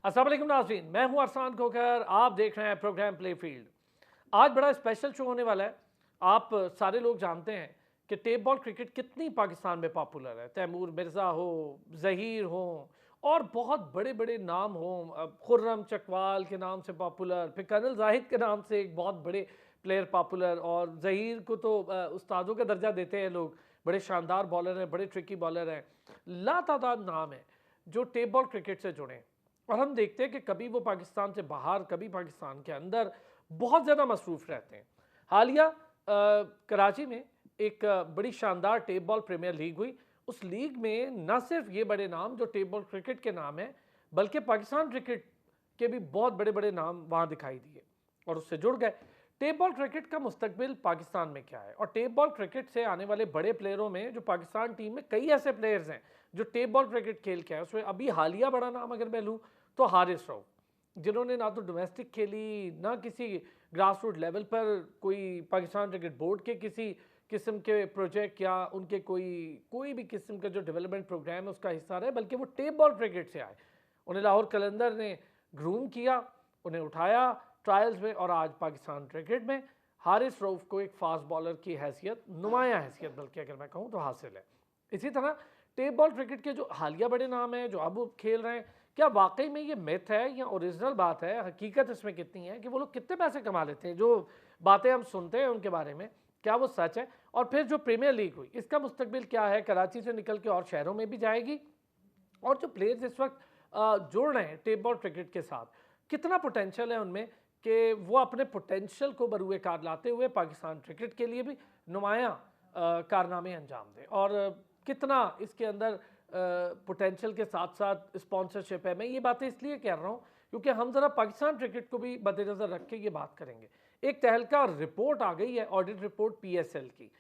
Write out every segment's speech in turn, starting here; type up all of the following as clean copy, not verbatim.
अस्सलाम वालेकुम नाज़रीन, मैं हूं अरसान खोखर। आप देख रहे हैं प्रोग्राम प्ले फील्ड। आज बड़ा स्पेशल शो होने वाला है। आप सारे लोग जानते हैं कि टेप बॉल क्रिकेट कितनी पाकिस्तान में पॉपुलर है। तैमूर मिर्ज़ा हो, ज़हीर हो और बहुत बड़े बड़े नाम हों, खुर्रम चकवाल के नाम से पॉपुलर, फिर कर्नल जाहिद के नाम से एक बहुत बड़े प्लेयर पॉपुलर, और ज़हीर को तो उस्तादों का दर्जा देते हैं लोग। बड़े शानदार बॉलर हैं, बड़े ट्रिकी बॉलर हैं। लातादाद नाम है जो टेप बॉल क्रिकेट से जुड़े हैं। और हम देखते हैं कि कभी वो पाकिस्तान से बाहर, कभी पाकिस्तान के अंदर बहुत ज़्यादा मसरूफ़ रहते हैं। हालिया कराची में एक बड़ी शानदार टेप बॉल प्रीमियर लीग हुई। उस लीग में न सिर्फ ये बड़े नाम जो टेप बॉल क्रिकेट के नाम हैं, बल्कि पाकिस्तान क्रिकेट के भी बहुत बड़े बड़े नाम वहाँ दिखाई दिए और उससे जुड़ गए। टेप बॉल क्रिकेट का मुस्तकबिल पाकिस्तान में क्या है, और टेप बॉल क्रिकेट से आने वाले बड़े प्लेयरों में जो पाकिस्तान टीम में कई ऐसे प्लेयर्स हैं जो टेप बॉल क्रिकेट खेल के आए। उसमें अभी हालिया बड़ा नाम अगर मैं लूँ तो हारिस रऊफ, जिन्होंने ना तो डोमेस्टिक खेली, ना किसी ग्रास रूट लेवल पर कोई पाकिस्तान क्रिकेट बोर्ड के किसी किस्म के प्रोजेक्ट या उनके कोई भी किस्म का जो डेवलपमेंट प्रोग्राम है उसका हिस्सा रहे, बल्कि वो टेप बॉल क्रिकेट से आए। उन्हें लाहौर कलंदर ने ग्रूम किया, उन्हें उठाया ट्रायल्स में, और आज पाकिस्तान क्रिकेट में हारिस रऊफ को एक फास्ट बॉलर की हैसियत, नुमाया हैसियत बल्कि अगर मैं कहूँ तो हासिल है। इसी तरह टेप बॉल क्रिकेट के जो हालिया बड़े नाम हैं जो अब खेल रहे हैं, क्या वाकई में ये मिथ है या ओरिजिनल बात है, हकीकत इसमें कितनी है कि वो लोग कितने पैसे कमा लेते हैं, जो बातें हम सुनते हैं उनके बारे में क्या वो सच है। और फिर जो प्रीमियर लीग हुई इसका मुस्तकबिल क्या है, कराची से निकल के और शहरों में भी जाएगी, और जो प्लेयर्स इस वक्त जुड़ रहे हैं टेप बॉल क्रिकेट के साथ, कितना पोटेंशियल है उनमें कि वो अपने पोटेंशियल को बरूए कार लाते हुए पाकिस्तान क्रिकेट के लिए भी नुमाया कारनामे अंजाम दें, और कितना इसके अंदर पोटेंशियल के साथ साथ स्पॉन्सरशिप है। मैं ये बातें इसलिए कह रहा हूँ क्योंकि हम ज़रा पाकिस्तान क्रिकेट को भी मद्देनज़र रख के ये बात करेंगे। एक तहलका रिपोर्ट आ गई है, ऑडिट रिपोर्ट पीएसएल की।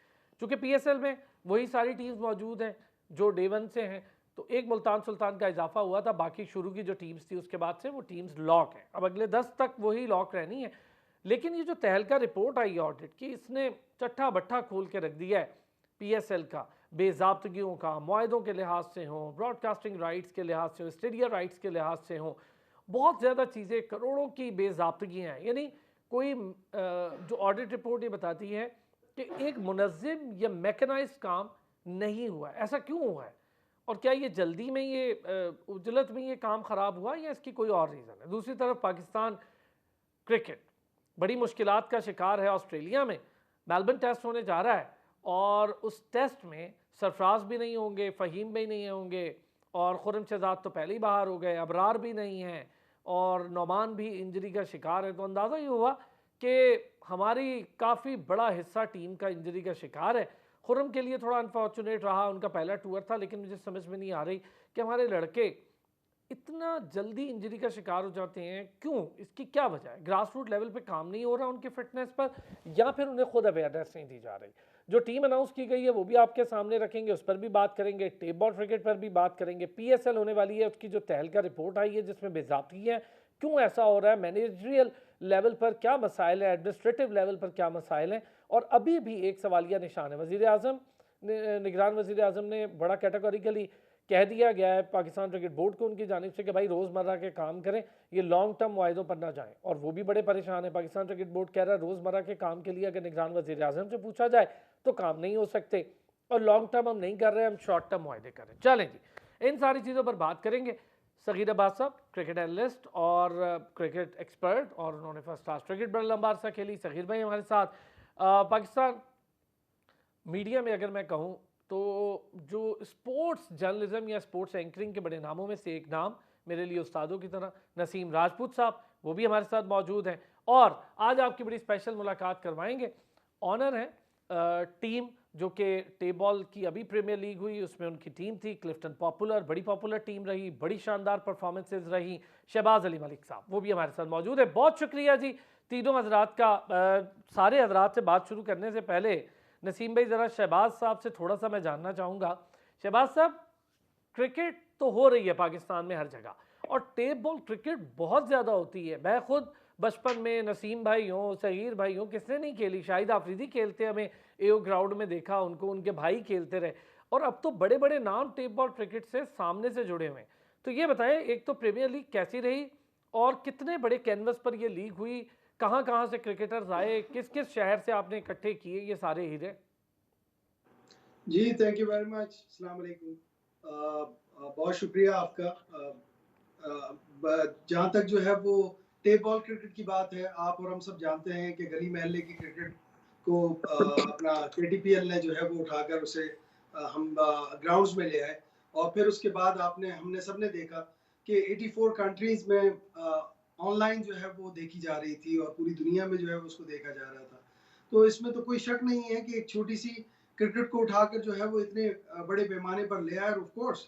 चूँकि पीएसएल में वही सारी टीम्स मौजूद हैं जो डे वन से हैं, तो एक मुल्तान सुल्तान का इजाफा हुआ था, बाकी शुरू की जो टीम्स थी उसके बाद से वो टीम्स लॉक हैं। अब अगले 10 तक वही लॉक रहनी है। लेकिन ये जो तहलका रिपोर्ट आई है ऑडिट की, इसने चट्ठा बट्ठा खोल के रख दिया है पीएसएल का, बेज़ाब्तगियों का, मुआहदों के लिहाज से हों, ब्रॉडकास्टिंग राइट्स के लिहाज से हो, स्टेडियम राइट्स के लिहाज से हों, बहुत ज़्यादा चीज़ें, करोड़ों की बेज़ाब्तगियाँ हैं। यानी कोई जो ऑडिट रिपोर्ट ये बताती है कि एक मुनज़्ज़म या मैकेनाइज्ड काम नहीं हुआ है। ऐसा क्यों हुआ है, और क्या ये जल्दी में ये उजलत में ये काम ख़राब हुआ या इसकी कोई और रीज़न है। दूसरी तरफ पाकिस्तान क्रिकेट बड़ी मुश्किलात का शिकार है। ऑस्ट्रेलिया में मेलबर्न टेस्ट होने जा रहा है, और उस टेस्ट में सरफराज भी नहीं होंगे, फ़हीम भी नहीं होंगे, और खुर्रम शहजाद तो पहले ही बाहर हो गए, अबरार भी नहीं हैं, और नोमान भी इंजरी का शिकार है। तो अंदाज़ा ये हुआ कि हमारी काफ़ी बड़ा हिस्सा टीम का इंजरी का शिकार है। खुर्रम के लिए थोड़ा अनफॉर्चुनेट रहा, उनका पहला टूर था, लेकिन मुझे समझ में नहीं आ रही कि हमारे लड़के इतना जल्दी इंजरी का शिकार हो जाते हैं, क्यों, इसकी क्या वजह है। ग्रास रूट लेवल पे काम नहीं हो रहा उनके फिटनेस पर, या फिर उन्हें खुद अवेयरनेस नहीं दी जा रही। जो टीम अनाउंस की गई है वो भी आपके सामने रखेंगे, उस पर भी बात करेंगे, टेप बॉल क्रिकेट पर भी बात करेंगे। पीएसएल होने वाली है, उसकी जो तहलका रिपोर्ट आई है जिसमें बेज़ाब्ती है, क्यों ऐसा हो रहा है, मैनेजरियल लेवल पर क्या मसाइल है, एडमिनिस्ट्रेटिव लेवल पर क्या मसाइल हैं, और अभी भी एक सवालिया निशान है। वज़ीर आज़म, निगरान वज़ीर आज़म ने बड़ा कैटेगोरिकली कह दिया गया है पाकिस्तान क्रिकेट बोर्ड को उनकी जानिब से कि भाई रोज़मर्रा के काम करें, ये लॉन्ग टर्म वायदों पर ना जाएं, और वो भी बड़े परेशान है। पाकिस्तान क्रिकेट बोर्ड कह रहा है रोज़मर्रा के काम के लिए अगर निगरान वज़ीर आज़म से पूछा जाए तो काम नहीं हो सकते, और लॉन्ग टर्म हम नहीं कर रहे, हम शॉर्ट टर्म वायदे करें। चलें जी, इन सारी चीज़ों पर बात करेंगे। सगीर अब्बास साहब क्रिकेट एनालिस्ट और क्रिकेट एक्सपर्ट, और उन्होंने फर्स्ट क्लास क्रिकेट बड़ा लंबा अरसा खेली। सगीर भाई हमारे साथ। पाकिस्तान मीडिया में अगर मैं कहूँ तो जो स्पोर्ट्स जर्नलिज्म या स्पोर्ट्स एंकरिंग के बड़े नामों में से एक नाम मेरे लिए उस्तादों की तरह नसीम राजपूत साहब, वो भी हमारे साथ मौजूद हैं, और आज आपकी बड़ी स्पेशल मुलाकात करवाएंगे। ऑनर है टीम जो कि टेप बॉल की अभी प्रीमियर लीग हुई, उसमें उनकी टीम थी क्लिफ्टन पॉपुलर, बड़ी पॉपुलर टीम रही, बड़ी शानदार परफॉर्मेंसेज रही। शहबाज अली मलिक साहब वो भी हमारे साथ मौजूद है। बहुत शुक्रिया जी तीनों हजरात का। सारे हजरात से बात शुरू करने से पहले नसीम भाई ज़रा शहबाज साहब से थोड़ा सा मैं जानना चाहूँगा। शहबाज साहब, क्रिकेट तो हो रही है पाकिस्तान में हर जगह, और टेप बॉल क्रिकेट बहुत ज़्यादा होती है। मैं खुद बचपन में नसीम भाई हों, सहीर भाई हों, किसने नहीं खेली, शाहिद आफरीदी खेलते, हमें एओ ग्राउंड में देखा उनको, उनके भाई खेलते रहे, और अब तो बड़े बड़े नाम टेप बॉल क्रिकेट से सामने से जुड़े हुए हैं। तो ये बताएं, एक तो प्रीमियर लीग कैसी रही और कितने बड़े कैनवस पर ये लीग हुई, कहाँ कहाँ से क्रिकेटर्स आए, किस किस शहर से आपने इकट्ठे किए ये सारे हीरे? जी, थैंक यू वेरी मच। अस्सलाम वालेकुम। बहुत शुक्रिया आपका। जहाँ तक जो है वो टेप बॉल क्रिकेट की बात है, आप और हम सब जानते हैं कि गली मोहल्ले की क्रिकेट को अपना केटीपीएल ने जो है वो उठाकर उसे हम ग्राउंड्स में ले आए। और फिर उसके बाद आपने हमने सबने देखा कि 84 कंट्रीज में ऑनलाइन जो है वो देखी जा रही थी और पूरी दुनिया में जो है उसको देखा जा रहा था। तो इसमें तो कोई शक नहीं है कि एक छोटी सी क्रिकेट को उठाकर जो है वो इतने बड़े पैमाने पर ले आए। और ऑफ कोर्स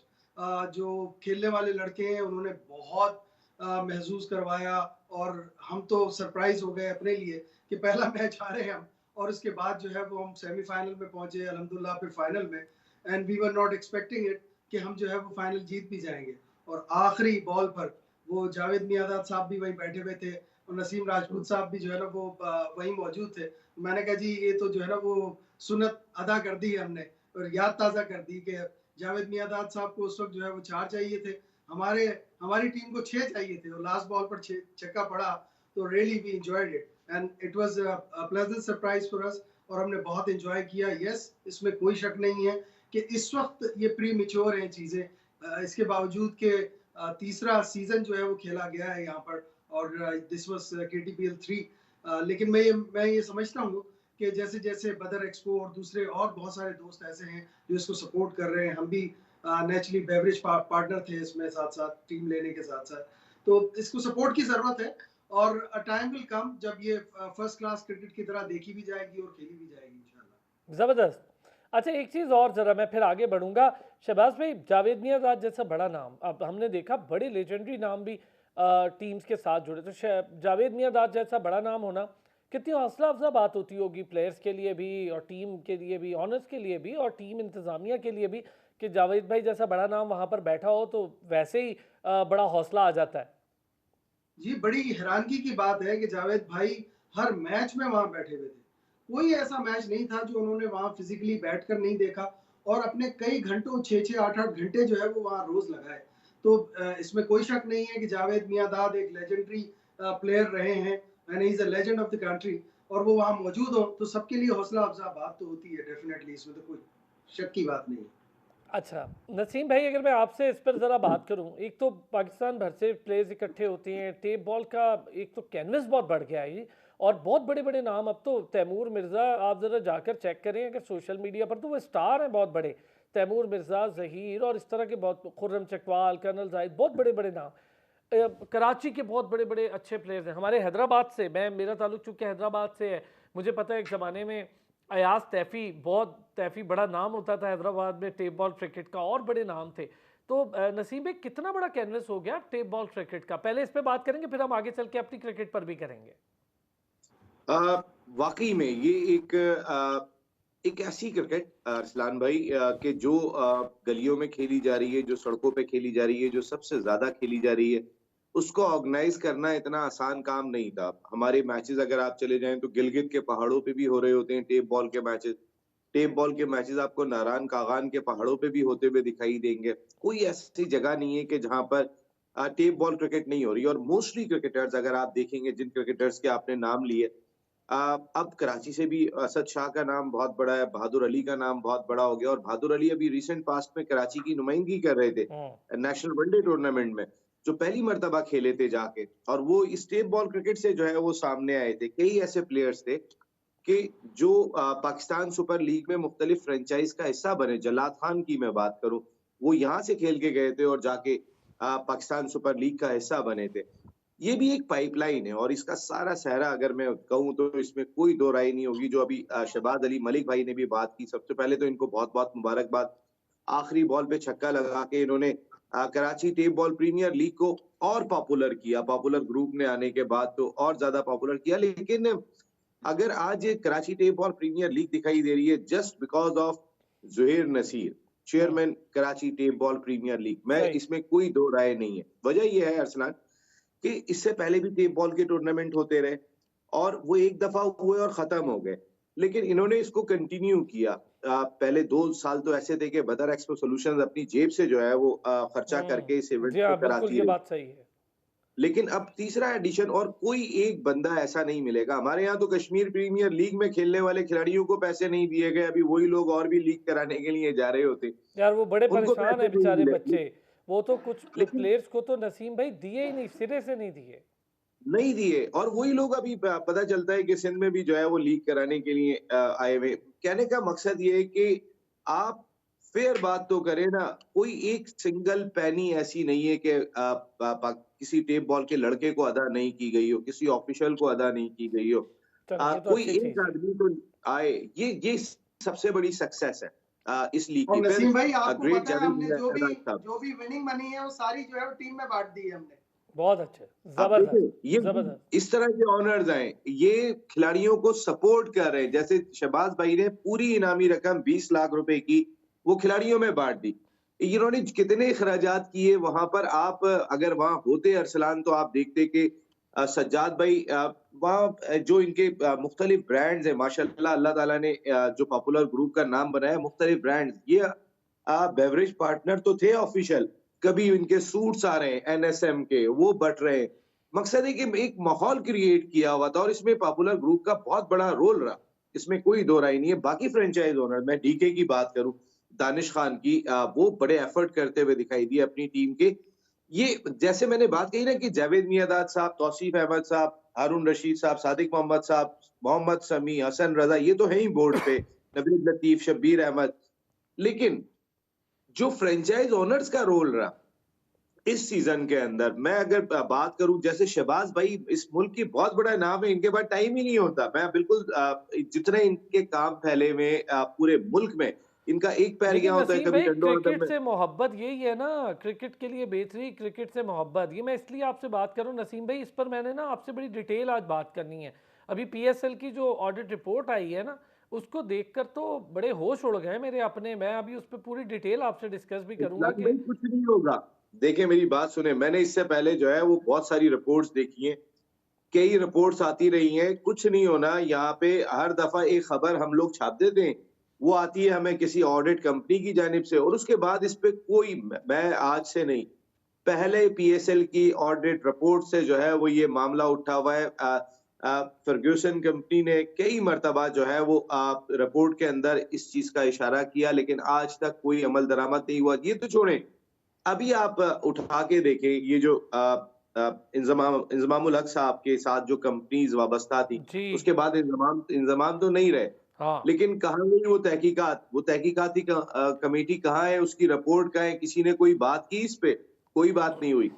जो खेलने वाले लड़के हैं उन्होंने बहुत महसूस करवाया। और हम तो सरप्राइज हो गए अपने लिए कि पहला मैच हारे हम, और उसके बाद जो है वो हम सेमीफाइनल में पहुंचे अल्हम्दुलिल्लाह, फिर फाइनल में। And we were not expecting it कि हम जो है वो फाइनल जीत भी जाएंगे। और आखिरी बॉल पर वो जावेद मियांदाद साहब भी वहीं बैठे हुए थे और नसीम राजपूत साहब भी जो है ना वो वहीं मौजूद थे। मैंने कहा जी ये तो जो है ना वो सुन्नत अदा कर दी है हमने, और याद ताज़ा कर दी कि जावेद मियांदाद साहब को उस वक्त जो है वो 4 चाहिए थे, हमारे हमारी टीम को 6 चाहिए थे, और लास्ट बॉल पर छक्का पड़ा। तो really we enjoyed it and it was a pleasant surprise for us, और हमने बहुत एंजॉय किया। यस, इसमें कोई शक नहीं है कि इस वक्त ये प्री मिच्योर हैं चीज़ें। इसके बावजूद कि तीसरा सीजन जो है वो खेला गया है यहाँ पर, और दिस वाज केटीपीएल 3। लेकिन मैं ये समझता हूँ कि जैसे जैसे बदर एक्सपो और दूसरे और बहुत सारे दोस्त ऐसे हैं जो इसको सपोर्ट कर रहे हैं। हम भी नेचुरली बेवरेज पार्टनर थे इसमें, साथ साथ टीम लेने के साथ साथ। तो इसको सपोर्ट की जरूरत है, और टाइम विल कम जब ये फर्स्ट क्लास क्रिकेट की तरह देखी भी जाएगी और खेली भी जाएगी इंशाल्लाह। ज़बरदस्त। अच्छा, एक चीज़ और ज़रा मैं फिर आगे बढ़ूँगा। शहबाज भाई, जावेद मियांदाद जैसा बड़ा नाम, अब हमने देखा बड़े लेजेंडरी नाम भी टीम्स के साथ जुड़े, तो जावेद मियांदाद जैसा बड़ा नाम होना कितनी हौसला अफजा बात होती होगी प्लेयर्स के लिए भी और टीम के लिए भी, ऑनर्स के लिए भी और टीम इंतज़ामिया के लिए भी, कि जावेद भाई जैसा बड़ा नाम वहाँ पर बैठा हो तो वैसे ही बड़ा हौसला आ जाता है। जी, बड़ी हैरानगी की बात है कि जावेद भाई हर मैच में वहां बैठे हुए थे। कोई ऐसा मैच नहीं था जो उन्होंने वहां फिजिकली बैठकर नहीं देखा, और अपने कई घंटों 6-6 8-8 घंटे जो है वो वहां रोज लगाए। तो इसमें कोई शक नहीं है कि जावेद मियांदाद एक लेजेंडरी प्लेयर रहे हैं, and he is a legend of the country. और वो वहां मौजूद हो तो सबके लिए हौसला अफजा बात तो होती है डेफिनेटली, इसमें तो कोई शक की बात नहीं है। अच्छा, नसीम भाई, अगर मैं आपसे इस पर ज़रा बात करूं, एक तो पाकिस्तान भर से प्लेयर्स इकट्ठे होते हैं, टेप बॉल का एक तो कैनवस बहुत बढ़ गया है जी, और बहुत बड़े बड़े नाम, अब तो तैमूर मिर्ज़ा, आप ज़रा जाकर चेक करें अगर सोशल मीडिया पर, तो वो स्टार हैं बहुत बड़े। तैमूर मिर्ज़ा, ज़हीर और इस तरह के बहुत, खुर्रम चकवाल, कर्नल जाहिद, बहुत बड़े बड़े नाम। कराची के बहुत बड़े बड़े अच्छे प्लेयर्स हैं। हमारे हैदराबाद से, मैं मेरा ताल्लुक चूँकि हैदराबाद से है, मुझे पता है एक ज़माने में अयाज तैफ़ी, बहुत तैफ़ी बड़ा नाम होता था हैदराबाद में टेप बॉल क्रिकेट का, और बड़े नाम थे। तो नसीम भाई, कितना बड़ा कैनवस हो गया टेप बॉल क्रिकेट का, पहले इस पे बात करेंगे फिर हम आगे चल के अपनी क्रिकेट पर भी करेंगे। वाकई में ये एक ऐसी क्रिकेट अरसलान भाई कि जो गलियों में खेली जा रही है, जो सड़कों पे खेली जा रही है, जो सबसे ज्यादा खेली जा रही है, उसको ऑर्गेनाइज करना इतना आसान काम नहीं था। हमारे मैचेस अगर आप चले जाएं तो गिलगित के पहाड़ों पे भी हो रहे होते हैं टेप बॉल के मैचेस। टेप बॉल के मैचेस आपको नारायण कागान के पहाड़ों पे भी होते हुए दिखाई देंगे। कोई ऐसी जगह नहीं है कि जहां पर टेप बॉल क्रिकेट नहीं हो रही। और मोस्टली क्रिकेटर्स अगर आप देखेंगे, जिन क्रिकेटर्स के आपने नाम लिए, अब कराची से भी असद शाह का नाम बहुत बड़ा है, बहादुर अली का नाम बहुत बड़ा हो गया। और बहादुर अली अभी रिसेंट पास्ट में कराची की नुमाइंदगी कर रहे थे हम्म। नेशनल वनडे टूर्नामेंट में, जो पहली मर्तबा खेले थे जाके। और वो इस टेप बॉल क्रिकेट से जो है वो सामने आए थे। कई ऐसे प्लेयर्स थे कि जो पाकिस्तान सुपर लीग में मुख्तलिफ फ्रेंचाइज का हिस्सा बने। जलाद खान की मैं बात करूं, वो यहाँ से खेल के गए थे और जाके पाकिस्तान सुपर लीग का हिस्सा बने थे। ये भी एक पाइपलाइन है, और इसका सारा सहरा अगर मैं कहूँ तो इसमें कोई दो राय नहीं होगी। जो अभी शहबाज अली मलिक भाई ने भी बात की, सबसे पहले तो इनको बहुत बहुत मुबारकबाद। आखिरी बॉल पे छक्का लगा के इन्होंने Karachi tape ball premier league को और पॉपुलर किया। पॉपुलर ग्रुप ने आने के बाद तो और ज्यादा पॉपुलर किया। लेकिन अगर आज ये Karachi tape ball premier league दिखाई दे रही है just because of Zuhair Naseer, हम्म। Chairman Karachi tape ball premier league, मैं सही। इसमें कोई दो राय नहीं है। वजह यह है अरसलान कि इससे पहले भी टेप बॉल के टूर्नामेंट होते रहे और वो एक दफा हुए और खत्म हो गए। लेकिन इन्होंने इसको कंटिन्यू किया। पहले 2 साल तो ऐसे थे कि बदर एक्सपो सॉल्यूशंस अपनी जेब से जो है वो खर्चा करके इस इवेंट जी को हाँ, बिल्कुल कराती ये रही। बात सही है। लेकिन अब तीसरा एडिशन और कोई एक बंदा ऐसा नहीं मिलेगा। हमारे यहाँ तो कश्मीर प्रीमियर लीग में खेलने वाले खिलाड़ियों को पैसे नहीं दिए गए, अभी वही लोग और भी लीग कराने के लिए जा रहे होते। यार वो बड़े उनको परेशान पैसे है नहीं बेचारे मिले। बच्चे। वो तो कुछ लेकिन प्लेयर्स को तो नसीम भाई दिए ही नहीं, सिरे से नहीं दिए। नहीं दिए और वही लोग अभी पता चलता है कि सिंध में भी जो है वो लीग कराने के लिए आए हुए। कहने का मकसद ये है कि आप फेयर बात तो करें ना, कोई एक सिंगल पैनी ऐसी नहीं है कि किसी टेप बॉल के लड़के को अदा नहीं की गई हो, किसी ऑफिशियल को अदा नहीं की गई हो। चलो ये तो कोई अच्छी एक चीज है। आदमी तो आए, ये सबसे बड़ी सक्सेस है इस लीग और की। फिर नसीम भाई आपको ग्रेट पता है जावेद हमने मियां साहब। जो भी विनिंग मनी है वो सारी जो है वो टीम में बांट दी है हमने। बहुत अच्छे, आप जबरदस्त, देखिए ये जबरदस्त। इस तरह के ऑनर्स आए, ये खिलाड़ियों को सपोर्ट कर रहे हैं। जैसे शहबाज भाई ने पूरी इनामी रकम 20 लाख रुपए की वो खिलाड़ियों में बांट दी। इन्होंने कितने खराजात किए वहां पर। आप अगर वहां होते अरसलान तो आप देखते कि सज्जाद भाई वहाँ जो इनके मुख्तलिफ ब्रांड्स हैं माशाल्लाह, अल्लाह ताला ने जो पॉपुलर ग्रुप का नाम बनाया मुख्तलिफ ब्रांड्स, ये बेवरेज पार्टनर तो थे ऑफिशियल। कभी इनके सूट्स आ रहे हैं एनएसएम के, वो बट रहे हैं। मकसद है कि एक माहौल क्रिएट किया हुआ था और इसमें पॉपुलर ग्रुप का बहुत बड़ा रोल रहा। इसमें कोई दो राय नहीं है। बाकी फ्रेंचाइज ओनर, मैं डीके की बात करूं, दानिश खान की, वो बड़े एफर्ट करते हुए दिखाई दिए अपनी टीम के। ये जैसे मैंने बात कही ना कि जावेद मियांदाद साहब, तौसीफ अहमद साहब, हारून रशीद साहब, सादिक मोहम्मद साहब, मोहम्मद समी, हसन रजा, ये तो है ही बोर्ड पे, नबील लतीफ, शब्बीर अहमद। लेकिन जो फ्रेंचाइज ओनर्स का रोल रहा इस सीजन के अंदर, मैं अगर बात करूं, जैसे शहबाज भाई इस मुल्क की बहुत बड़ा नाम है, इनके पास टाइम ही नहीं होता। मैं बिल्कुल जितने इनके काम फैले हुए पूरे मुल्क में, इनका एक पैर लेकिन यहाँ होता है नसीम कभी भाई डंडोरदम क्रिकेट में। से मोहब्बत यही है ना, क्रिकेट के लिए बेहतरी, क्रिकेट से मोहब्बत। ये मैं इसलिए आपसे बात करूं नसीम भाई, इस पर मैंने ना आपसे बड़ी डिटेल आज बात करनी है। अभी पीएसएल की जो ऑडिट रिपोर्ट आई है ना, उसको देखकर तो बड़े होश उड़ गए मेरे अपने। मैं अभी उस पर पूरी डिटेल आपसे डिस्कस भी करूंगा इस्लाम कि भाई कुछ नहीं होगा। देखिए मेरी बात सुने, मैंने इससे पहले जो है वो बहुत सारी रिपोर्ट्स देखी हैं, कई रिपोर्ट्स आती रही हैं, कुछ नहीं होना। यहाँ पे हर दफा एक खबर हम लोग छाप देते हैं, वो आती है हमें किसी ऑडिट कंपनी की जानिब से, और उसके बाद इस पे कोई, मैं आज से नहीं, पहले पीएसएल की ऑडिट रिपोर्ट से जो है वो ये मामला उठा हुआ है। फर्ग्यूसन कंपनी ने कई मर्तबा जो है वो रिपोर्ट के अंदर इस चीज का इशारा किया, लेकिन आज तक कोई अमल दरामद नहीं हुआ। ये तो छोड़ें, अभी आप उठा के देखें ये जो इंजमामुल हक साहब के साथ जो कंपनीज वाबस्ता थी, जी उसके बाद इंजमाम तो नहीं रहे। हाँ, लेकिन कहाँ गई वो तहकीकाती कमेटी कहाँ है, उसकी रिपोर्ट कहाँ है? किसी ने कोई बात की इस पे? कोई बात नहीं हुई।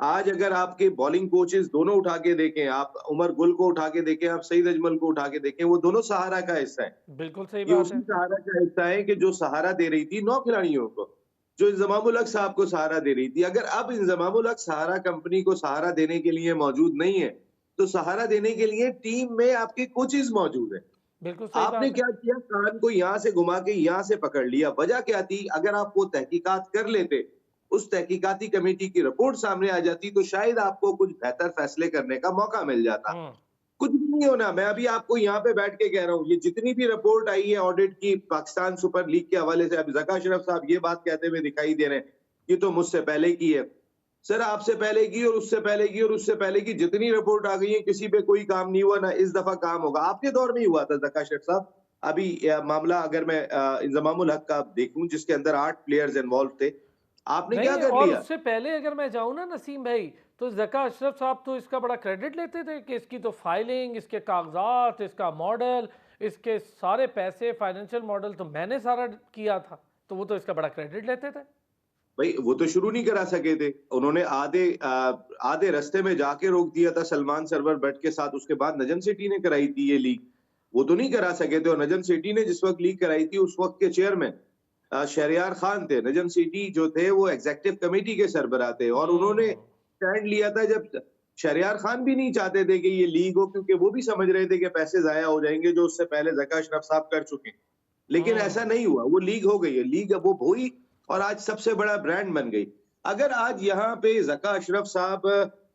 आज अगर आपके बॉलिंग कोचेस दोनों उठा के देखें, आप उमर गुल को उठा के देखें, आप सईद अजमल को उठा के देखें, वो दोनों सहारा का हिस्सा है। बिल्कुल सही ये बात उसी है। सहारा का हिस्सा है कि जो सहारा दे रही थी 9 खिलाड़ियों को, जो इंजमामुल हक साहब को सहारा दे रही थी। अगर अब इंजमामुल हक सहारा कंपनी को सहारा देने के लिए मौजूद नहीं है, तो सहारा देने के लिए टीम में आपके कोचेस मौजूद हैं। बिल्कुल सही आपने बात है। क्या किया, कान को यहाँ से घुमा के यहाँ से पकड़ लिया। वजह क्या थी? अगर आप वो तहकीकात कर लेते, उस तहकीकाती कमेटी की रिपोर्ट सामने आ जाती, तो शायद आपको कुछ बेहतर फैसले करने का मौका मिल जाता। हम्म। कुछ भी नहीं होना। मैं अभी आपको यहाँ पे बैठ के कह रहा हूँ, ये जितनी भी रिपोर्ट आई है ऑडिट की पाकिस्तान सुपर लीग के हवाले से, अभी ज़का अशरफ साहब ये बात कहते हुए दिखाई दे रहे हैं, ये तो मुझसे पहले की है। सर आपसे पहले की और उससे पहले की और उससे पहले की जितनी रिपोर्ट आ गई है, किसी पे कोई काम नहीं हुआ, ना इस दफा काम होगा। आपके दौर में ही हुआ था ज़का अशरफ साहब। अभी मामला अगर मैं इंजमामुल हक का देखूं, जिसके अंदर 8 प्लेयर्स इन्वॉल्व थे, आपने क्या नहीं, कर और लिया? उससे पहले अगर मैं जाऊं ना नसीम भाई, तो ज़का अशरफ साहब तो इसका बड़ा क्रेडिट लेते थे कि इसकी तो फाइलिंग, इसके कागजात, इसका मॉडल, इसके सारे पैसे, फाइनेंशियल मॉडल तो मैंने सारा किया था। तो वो तो इसका बड़ा क्रेडिट लेते थे। भाई वो तो शुरू नहीं करा सके थे। उन्होंने आधे रास्ते में जाके रोक दिया था सलमान सरवर बट के साथ। उसके बाद नजम सेठी ने कराई थी ये लीग, वो तो नहीं करा सके थे। और नजम सेठी ने जिस वक्त लीग कराई थी, उस वक्त के चेयरमैन शहरयार खान थे। नजम सेठी जो थे वो एग्जीक्यूटिव कमेटी के सरबराह थे, और उन्होंने हम्म। स्टैंड लिया था जब शहरयार खान भी नहीं चाहते थे कि ये लीग हो, क्योंकि वो भी समझ रहे थे कि पैसे जाया हो जाएंगे जो उससे पहले ज़का अशरफ साहब कर चुके हैं। लेकिन ऐसा हम्म। नहीं हुआ, वो लीग हो गई है। लीग अब वो हुई और आज सबसे बड़ा ब्रांड बन गई। अगर आज यहाँ पे ज़का अशरफ साहब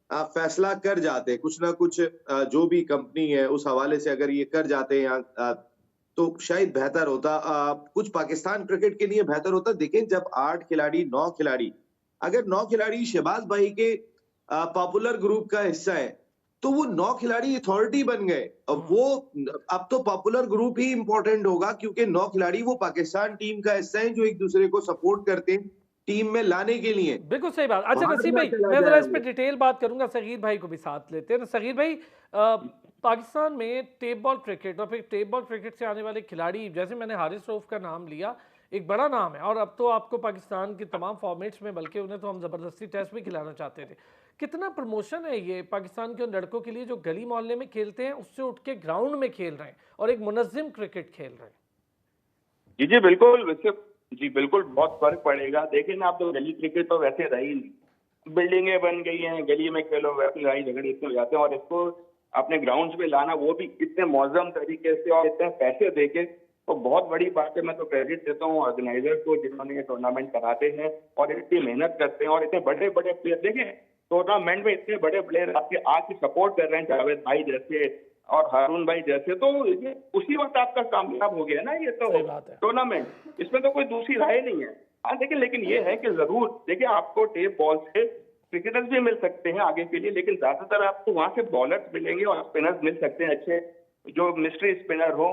फैसला कर जाते, कुछ ना कुछ जो भी कंपनी है उस हवाले से अगर ये कर जाते यहाँ तो शायद बेहतर होता। कुछ पाकिस्तान क्रिकेट के लिए बेहतर होता। देखें, जब 8 खिलाड़ी, 9 खिलाड़ी, अगर 9 खिलाड़ी शहबाज भाई के पॉपुलर ग्रुप का हिस्सा है, तो वो 9 खिलाड़ी अथॉरिटी बन गए। अब वो अब तो पॉपुलर ग्रुप ही इंपॉर्टेंट होगा, क्योंकि 9 खिलाड़ी वो पाकिस्तान टीम का हिस्सा हैं, जो एक दूसरे को सपोर्ट करते हैं टीम में लाने के लिए। बिल्कुल सही बात। अच्छा बाहर नसीम ना भाई, चला मैं जाए ज़रा इस पे वो। डिटेल बात करूंगा, सगीर भाई को भी साथ लेते हैं। तो सगीर भाई, पाकिस्तान में टेप बॉल क्रिकेट और फिर टेप बॉल क्रिकेट से आने वाले खिलाड़ी, जैसे मैंने हारिस रऊफ का नाम लिया, एक बड़ा नाम है, और अब तो आपको पाकिस्तान के तमाम फॉर्मेट्स में, बल्कि उन्हें तो हम ज़बरदस्ती टेस्ट भी खिलाना चाहते थे। कितना प्रमोशन है ये पाकिस्तान के उन लड़कों के लिए जो गली मोहल्ले में खेलते हैं, उससे उठ के ग्राउंड में खेल रहे हैं और एक मुनज़्ज़म क्रिकेट खेल रहे हैं। जी जी बिल्कुल। वैसे जी बिल्कुल बहुत फर्क पड़ेगा। देखिए ना, आप तो गली क्रिकेट तो वैसे रही नहीं, बिल्डिंगें बन गई हैं, गली में खेलो, वैसे लड़ाई झगड़े इतने हो जाते हैं, और इसको अपने ग्राउंड्स में लाना, वो भी इतने मौजम तरीके से और इतने पैसे देके, तो बहुत बड़ी बात है। मैं तो क्रेडिट देता हूँ ऑर्गेनाइजर को, जिन्होंने ये टूर्नामेंट कराते हैं और इतनी मेहनत करते हैं, और इतने बड़े बड़े प्लेयर, देखें टूर्नामेंट में इतने बड़े प्लेयर आपके आके सपोर्ट कर रहे हैं, जावेद भाई जैसे और हारून भाई जैसे, तो ये उसी वक्त आपका कामयाब हो गया ना ये तो सही बात है। टूर्नामेंट। इसमें तो कोई दूसरी राय नहीं है। हाँ देखिए, लेकिन ये है कि जरूर देखिए, आपको टेप बॉल से क्रिकेटर्स भी मिल सकते हैं आगे के लिए, लेकिन ज्यादातर आपको वहां से बॉलर्स मिलेंगे और स्पिनर्स मिल सकते हैं अच्छे, जो मिस्ट्री स्पिनर हो।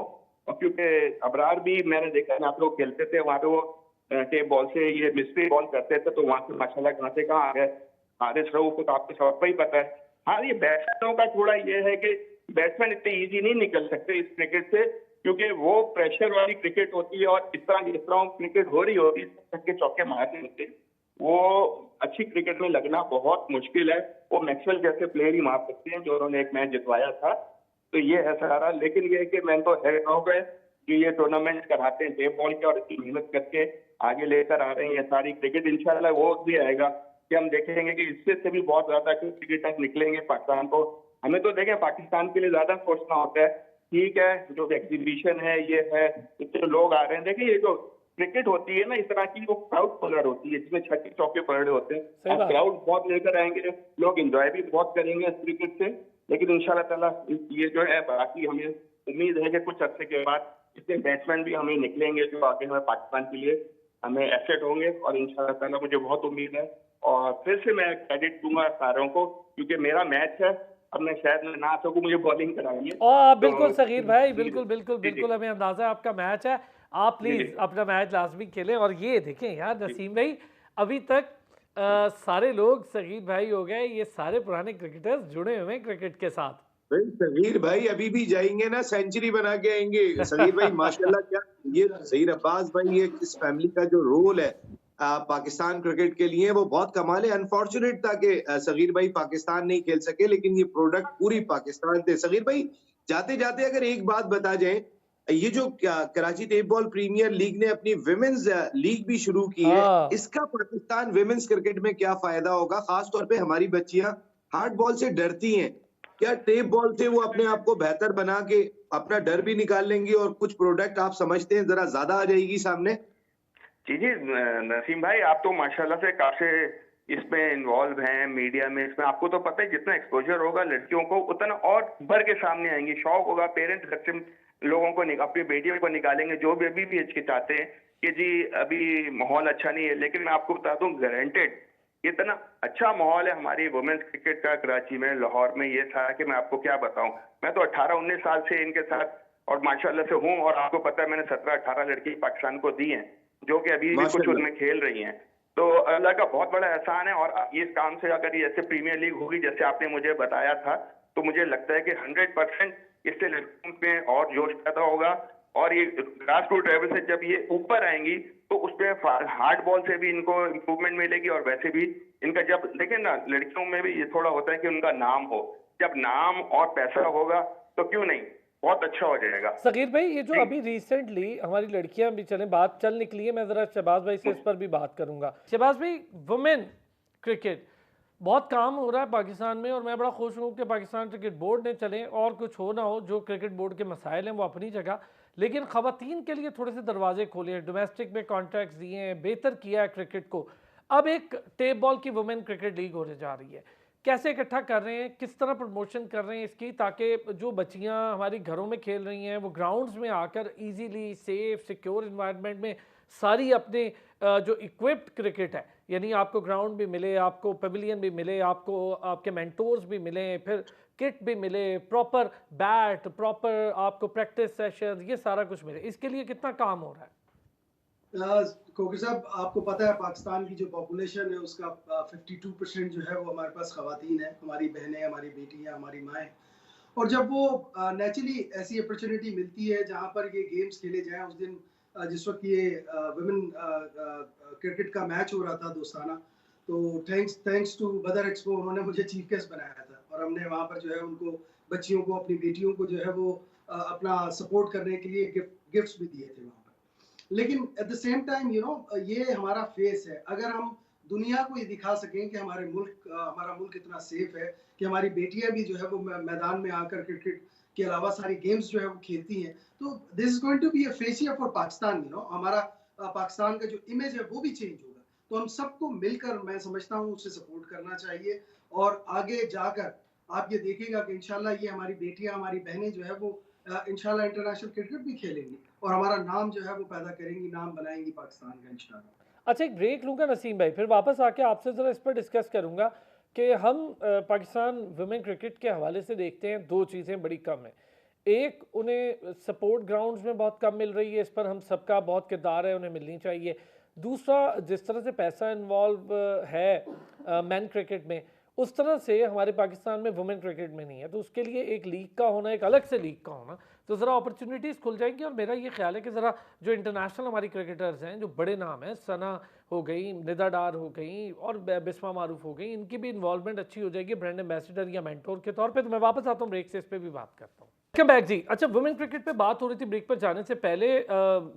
और क्योंकि अबरार भी मैंने देखा है, आप लोग खेलते थे वहां पे, वो टेप बॉल से ये मिस्ट्री बॉल करते थे, तो वहां से माशाल्लाह कहाँ से कहाँ आ गए। हारिस रऊफ को तो आपको सबको ही पता है। हाँ, ये बैट्समैनों का थोड़ा ये है कि बैट्समैन इतने इजी नहीं निकल सकते इस क्रिकेट से, क्योंकि वो प्रेशर वाली क्रिकेट होती है, और इस तरह क्रिकेट हो रही होती है, छक्के चौके मारने होते हैं, वो अच्छी क्रिकेट में लगना बहुत मुश्किल है। वो मैक्सवेल जैसे प्लेयर ही मार सकते हैं, जो उन्होंने एक मैच जितवाया था। तो ये है सारा। लेकिन ये है कि मैं तो है हो गए कि ये टूर्नामेंट कराते हैं टेप बॉल के, और इतनी मेहनत करके आगे लेकर आ रहे हैं ये सारी क्रिकेट। इंशाल्लाह वो भी आएगा कि हम देखेंगे कि इससे से भी बहुत ज्यादा क्रिकेटर्स निकलेंगे पाकिस्तान को। हमें तो देखें, पाकिस्तान के लिए ज्यादा सोचना होता है। ठीक है, जो एग्जीबिशन है ये है, इतने लोग आ रहे हैं। देखिए, ये जो क्रिकेट होती है ना इस तरह की, वो क्राउड पुलर होती है, जिसमें छक्के चौके पड़ रहे होते सही हैं। बात। क्राउड बहुत लेकर आएंगे, लोग एंजॉय भी बहुत करेंगे इस क्रिकेट से। लेकिन इंशाल्लाह ताला ये जो है, बाकी हमें उम्मीद है कि कुछ अर्से के बाद इतने बैट्समैन भी हमें निकलेंगे, जो आगे हमें पाकिस्तान के लिए हमें एसेट होंगे, और इंशाल्लाह ताला मुझे बहुत उम्मीद है। और फिर से मैं क्रेडिट दूंगा सारों को, क्योंकि मेरा मैच है। अब मैं शायद मैं ना सकूं, मुझे बॉलिंग कराइए। और तो बिल्कुल सगीर भाई, जी बिल्कुल बिल्कुल जी जी बिल्कुल, हमें अंदाजा है आपका मैच है। आप जी प्लीज अपना मैच लाजमी खेलें। और ये देखें यार नसीम भाई, अभी तक सारे लोग सगीर भाई हो गए, ये सारे पुराने क्रिकेटर्स जुड़े हुए हैं क्रिकेट के साथ। भाई सगीर भाई अभी भी जाएंगे ना, सेंचुरी बना के आएंगे। सगीर भाई माशाल्लाह, क्या ये सगीर अब्बास भाई, ये इस फैमिली का जो रोल है पाकिस्तान क्रिकेट के लिए, वो बहुत कमाल है। अनफॉर्चुनेट था कि सगीर भाई पाकिस्तान नहीं खेल सके, लेकिन ये प्रोडक्ट पूरी पाकिस्तान थे। सगीर भाई, जाते जाते अगर एक बात बता जाए, ये जो Karachi tape ball premier league ने अपनी विमेंस लीग भी शुरू की है, हाँ, इसका पाकिस्तान विमेंस क्रिकेट में क्या फायदा होगा? खास तौर पे हमारी बच्चियां हार्ड बॉल से डरती हैं, क्या टेप बॉल से वो अपने आप को बेहतर बना के अपना डर भी निकाल लेंगी, और कुछ प्रोडक्ट आप समझते हैं जरा ज्यादा आ जाएगी सामने? जी जी नसीम भाई, आप तो माशाल्लाह से काफी इसमें इन्वॉल्व हैं मीडिया में। इसमें आपको तो पता है, जितना एक्सपोजर होगा लड़कियों को, उतना और भर के सामने आएंगी। शौक होगा, पेरेंट्स घर से लोगों को अपनी बेटियों को निकालेंगे, जो भी अभी भी हिचकिचाते हैं कि जी अभी माहौल अच्छा नहीं है। लेकिन मैं आपको बता दूं, गारंटेड इतना अच्छा माहौल है हमारी वुमेन्स क्रिकेट का कराची में, लाहौर में। ये था कि मैं आपको क्या बताऊं, मैं तो 18-19 साल से इनके साथ और माशाल्लाह से हूं, और आपको पता है मैंने 17-18 लड़की पाकिस्तान को दी हैं, जो कि अभी भी कुछ माशाल्लाह। उनमें खेल रही हैं। तो अल्लाह का बहुत बड़ा एहसान है। और इस काम से अगर ये ऐसे प्रीमियर लीग होगी जैसे आपने मुझे बताया था, तो मुझे लगता है कि 100% इससे लड़कियों में और जोश पैदा होगा। और ये ग्रास रूट लेवल से जब ये ऊपर आएंगी, तो उसमें हार्ड बॉल से भी इनको इम्प्रूवमेंट मिलेगी, और वैसे भी इनका, जब देखें ना, लड़कियों में भी ये थोड़ा होता है कि उनका नाम हो। जब नाम और पैसा होगा तो क्यों नहीं, बहुत अच्छा हो जाएगा। सगीर भाई, ये जो जी अभी रिसेंटली हमारी लड़कियां भी चलें, बात चल निकली है, मैं ज़रा शहबाज भाई से इस पर भी बात करूंगा। शहबाज भाई, वुमेन क्रिकेट बहुत काम हो रहा है पाकिस्तान में, और मैं बड़ा खुश हूँ कि पाकिस्तान क्रिकेट बोर्ड ने, चलें और कुछ हो ना हो, जो क्रिकेट बोर्ड के मसाइल हैं वो अपनी जगह, लेकिन ख़वातीन के लिए थोड़े से दरवाजे खोले हैं, डोमेस्टिक में कॉन्ट्रैक्ट्स दिए हैं, बेहतर किया है क्रिकेट को। अब एक टेप बॉल की वुमेन क्रिकेट लीग होने जा रही है। कैसे इकट्ठा कर रहे हैं, किस तरह प्रमोशन कर रहे हैं इसकी, ताकि जो बच्चियां हमारी घरों में खेल रही हैं वो ग्राउंड्स में आकर इजीली सेफ सिक्योर इन्वायरमेंट में सारी अपने जो इक्विप्ड क्रिकेट है, यानी आपको ग्राउंड भी मिले, आपको पवेलियन भी मिले, आपको आपके मेंटोर्स भी मिले, फिर किट भी मिले, प्रॉपर बैट, प्रॉपर आपको प्रैक्टिस सेशन, ये सारा कुछ मिले, इसके लिए कितना काम हो रहा है? कोकी साहब, आपको पता है पाकिस्तान की जो पॉपुलेशन है उसका 52% जो है वो हमारे पास खवातीन है, हमारी बहनें, हमारी बेटियां, हमारी माएँ। और जब वो नेचुरली ऐसी अपॉर्चुनिटी मिलती है जहाँ पर ये गेम्स खेले जाएँ, उस दिन जिस वक्त ये वुमेन क्रिकेट का मैच हो रहा था दोस्ताना, तो थैंक्स टू बदर एक्सपो, उन्होंने मुझे चीफ गेस्ट बनाया था और हमने वहाँ पर जो है उनको, बच्चियों को, अपनी बेटियों को जो है वो अपना सपोर्ट करने के लिए गिफ्ट्स भी दिए थे वहाँ पर। लेकिन एट द सेम टाइम ये हमारा फेस है। अगर हम दुनिया को ये दिखा सकें कि हमारा मुल्क इतना सेफ है कि हमारी बेटियां भी जो है वो मैदान में आकर क्रिकेट के अलावा सारी गेम्स जो है वो खेलती हैं, तो this is going to be a facer for Pakistan. हमारा पाकिस्तान का जो इमेज है वो भी चेंज होगा। तो हम सबको मिलकर, मैं समझता हूँ, उससे सपोर्ट करना चाहिए और आगे जाकर आप ये देखिएगा कि इंशाल्लाह ये हमारी बेटियां, हमारी बहनें जो है वो इंशाल्लाह इंटरनेशनल क्रिकेट भी खेलेंगी और हमारा नाम जो है वो पैदा करेंगी, नाम बनाएंगी पाकिस्तान का इंशाल्लाह। अच्छा, एक ब्रेक लूँगा नसीम भाई, फिर वापस आके आपसे ज़रा इस पर डिस्कस करूँगा कि हम पाकिस्तान वुमेन क्रिकेट के हवाले से देखते हैं दो चीज़ें बड़ी कम हैं। एक, उन्हें सपोर्ट ग्राउंड्स में बहुत कम मिल रही है, इस पर हम सबका बहुत किरदार है, उन्हें मिलनी चाहिए। दूसरा, जिस तरह से पैसा इन्वॉल्व है मैन क्रिकेट में, उस तरह से हमारे पाकिस्तान में वुमेन क्रिकेट में नहीं है। तो उसके लिए एक लीग का होना, एक अलग से लीग का होना, तो ज़रा अपॉर्चुनिटीज़ खुल जाएंगी। और मेरा ये ख्याल है कि ज़रा जो इंटरनेशनल हमारी क्रिकेटर्स हैं, जो बड़े नाम हैं, सना हो गई, निदा डार हो गई और बिस्मा मारूफ हो गई, इनकी भी इन्वॉल्वमेंट अच्छी हो जाएगी ब्रांड एम्बेसडर या मेंटोर के तौर पे। तो मैं वापस आता हूँ ब्रेक से, इस पर भी बात करता हूँ। वेलकम बैक जी। अच्छा, वुमेन क्रिकेट पे बात हो रही थी, ब्रेक पर जाने से पहले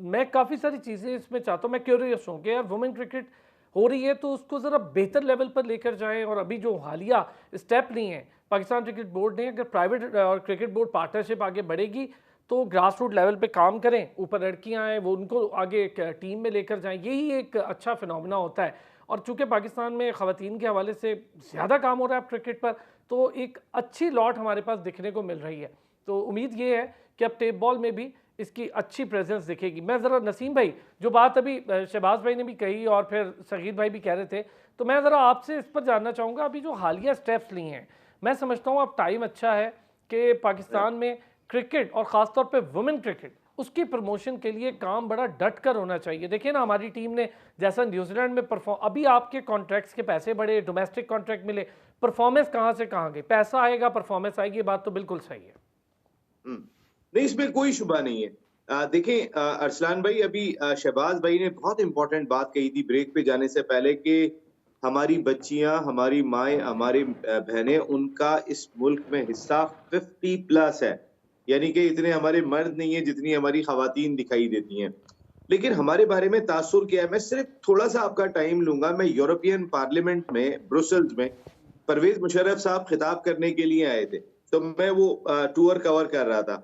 मैं काफ़ी सारी चीज़ें इसमें चाहता हूँ, मैं क्यूरियस हूँ कि यार वुमेन क्रिकेट हो रही है तो उसको ज़रा बेहतर लेवल पर लेकर जाएं। और अभी जो हालिया स्टेप लिए हैं पाकिस्तान क्रिकेट बोर्ड ने, अगर प्राइवेट और क्रिकेट बोर्ड पार्टनरशिप आगे बढ़ेगी तो ग्रास रूट लेवल पे काम करें, ऊपर लड़कियां आएँ, वो उनको आगे एक टीम में लेकर जाएं, यही एक अच्छा फिनोमिना होता है। और चूँकि पाकिस्तान में ख़वातीन के हवाले से ज़्यादा काम हो रहा है अब क्रिकेट पर, तो एक अच्छी लॉट हमारे पास दिखने को मिल रही है। तो उम्मीद ये है कि अब टेप बॉल में भी इसकी अच्छी प्रेजेंस दिखेगी। मैं ज़रा नसीम भाई, जो बात अभी शहबाज भाई ने भी कही और फिर सगीर भाई भी कह रहे थे, तो मैं ज़रा आपसे इस पर जानना चाहूँगा, अभी जो हालिया स्टेप्स लिए हैं, मैं समझता हूँ अब टाइम अच्छा है कि पाकिस्तान में क्रिकेट और ख़ासतौर पे वुमेन क्रिकेट, उसकी प्रमोशन के लिए काम बड़ा डट कर होना चाहिए। देखिए ना, हमारी टीम ने जैसा न्यूजीलैंड में परफॉर्म, अभी आपके कॉन्ट्रैक्ट्स के पैसे बढ़े, डोमेस्टिक कॉन्ट्रैक्ट मिले, परफॉर्मेंस कहाँ से कहाँ गई, पैसा आएगा परफॉर्मेंस आएगी, ये बात तो बिल्कुल सही है। नहीं, इसमें कोई शुबा नहीं है। देखिए अरसलान भाई, अभी शहबाज भाई ने बहुत इंपॉर्टेंट बात कही थी ब्रेक पे जाने से पहले कि हमारी बच्चियां, हमारी माएँ, हमारी बहनें, उनका इस मुल्क में हिस्सा 50+ है। यानी कि इतने हमारे मर्द नहीं है जितनी हमारी खवातीन दिखाई देती हैं। लेकिन हमारे बारे में तासुर क्या है, मैं सिर्फ थोड़ा सा आपका टाइम लूंगा। मैं यूरोपियन पार्लियामेंट में ब्रुसेल्स में परवेज मुशर्रफ साहब खिताब करने के लिए आए थे, तो मैं वो टूर कवर कर रहा था।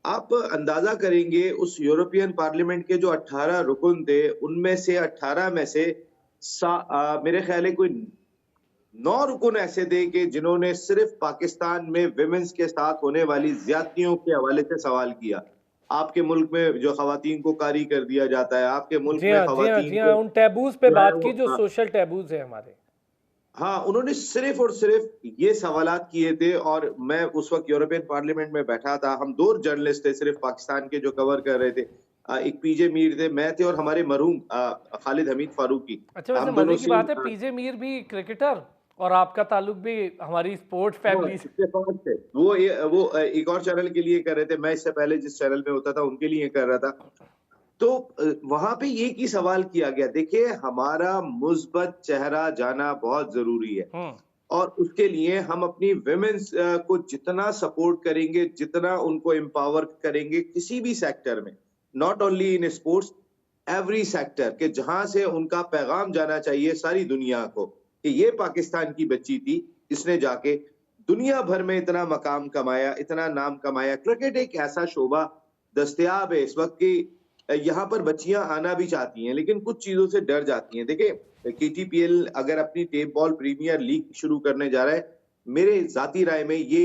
आप अंदाजा करेंगे उस यूरोपियन पार्लियामेंट के जो 18 रुकन थे, उनमें से 18 में से मेरे ख्याल है कोई 9 रुकन ऐसे थे कि जिन्होंने सिर्फ पाकिस्तान में विमेंस के साथ होने वाली ज्यादतियों के हवाले से सवाल किया। आपके मुल्क में जो खवातीन को कारी कर दिया जाता है, आपके मुल्क में खवातीन को, उन टैबूज पे बात की जो सोशल टैबूज है हमारे। हाँ, उन्होंने सिर्फ और सिर्फ ये सवालात किए थे। और मैं उस वक्त यूरोपियन पार्लियामेंट में बैठा था, हम 2 जर्नलिस्ट थे सिर्फ पाकिस्तान के जो कवर कर रहे थे। एक पीजे मीर थे, मैं थे, और हमारे मरहूम खालिद हमीद फारूकी। अच्छा, वैसे मजे की बात है, पीजे मीर भी क्रिकेटर और आपका ताल्लुक भी हमारी स्पोर्ट्स फैमिली से। वो एक और चैनल के लिए कर रहे थे, मैं इससे पहले जिस चैनल में होता था उनके लिए कर रहा था। तो वहां पे एक ही सवाल किया गया, देखिए हमारा मुस्बत चेहरा जाना बहुत जरूरी है और उसके लिए हम अपनी विमेंस को जितना सपोर्ट करेंगे, जितना उनको एम्पावर करेंगे किसी भी सेक्टर में, not only in sports, every sector, के जहां से उनका पैगाम जाना चाहिए सारी दुनिया को कि ये पाकिस्तान की बच्ची थी, इसने जाके दुनिया भर में इतना मकाम कमाया, इतना नाम कमाया। क्रिकेट एक ऐसा शोबा दस्तयाब है इस वक्त की यहाँ पर बच्चियां आना भी चाहती हैं लेकिन कुछ चीजों से डर जाती हैं। देखिए, KTPL अगर अपनी टेप बॉल प्रीमियर लीग शुरू करने जा रहा है मेरे जाती राय में ये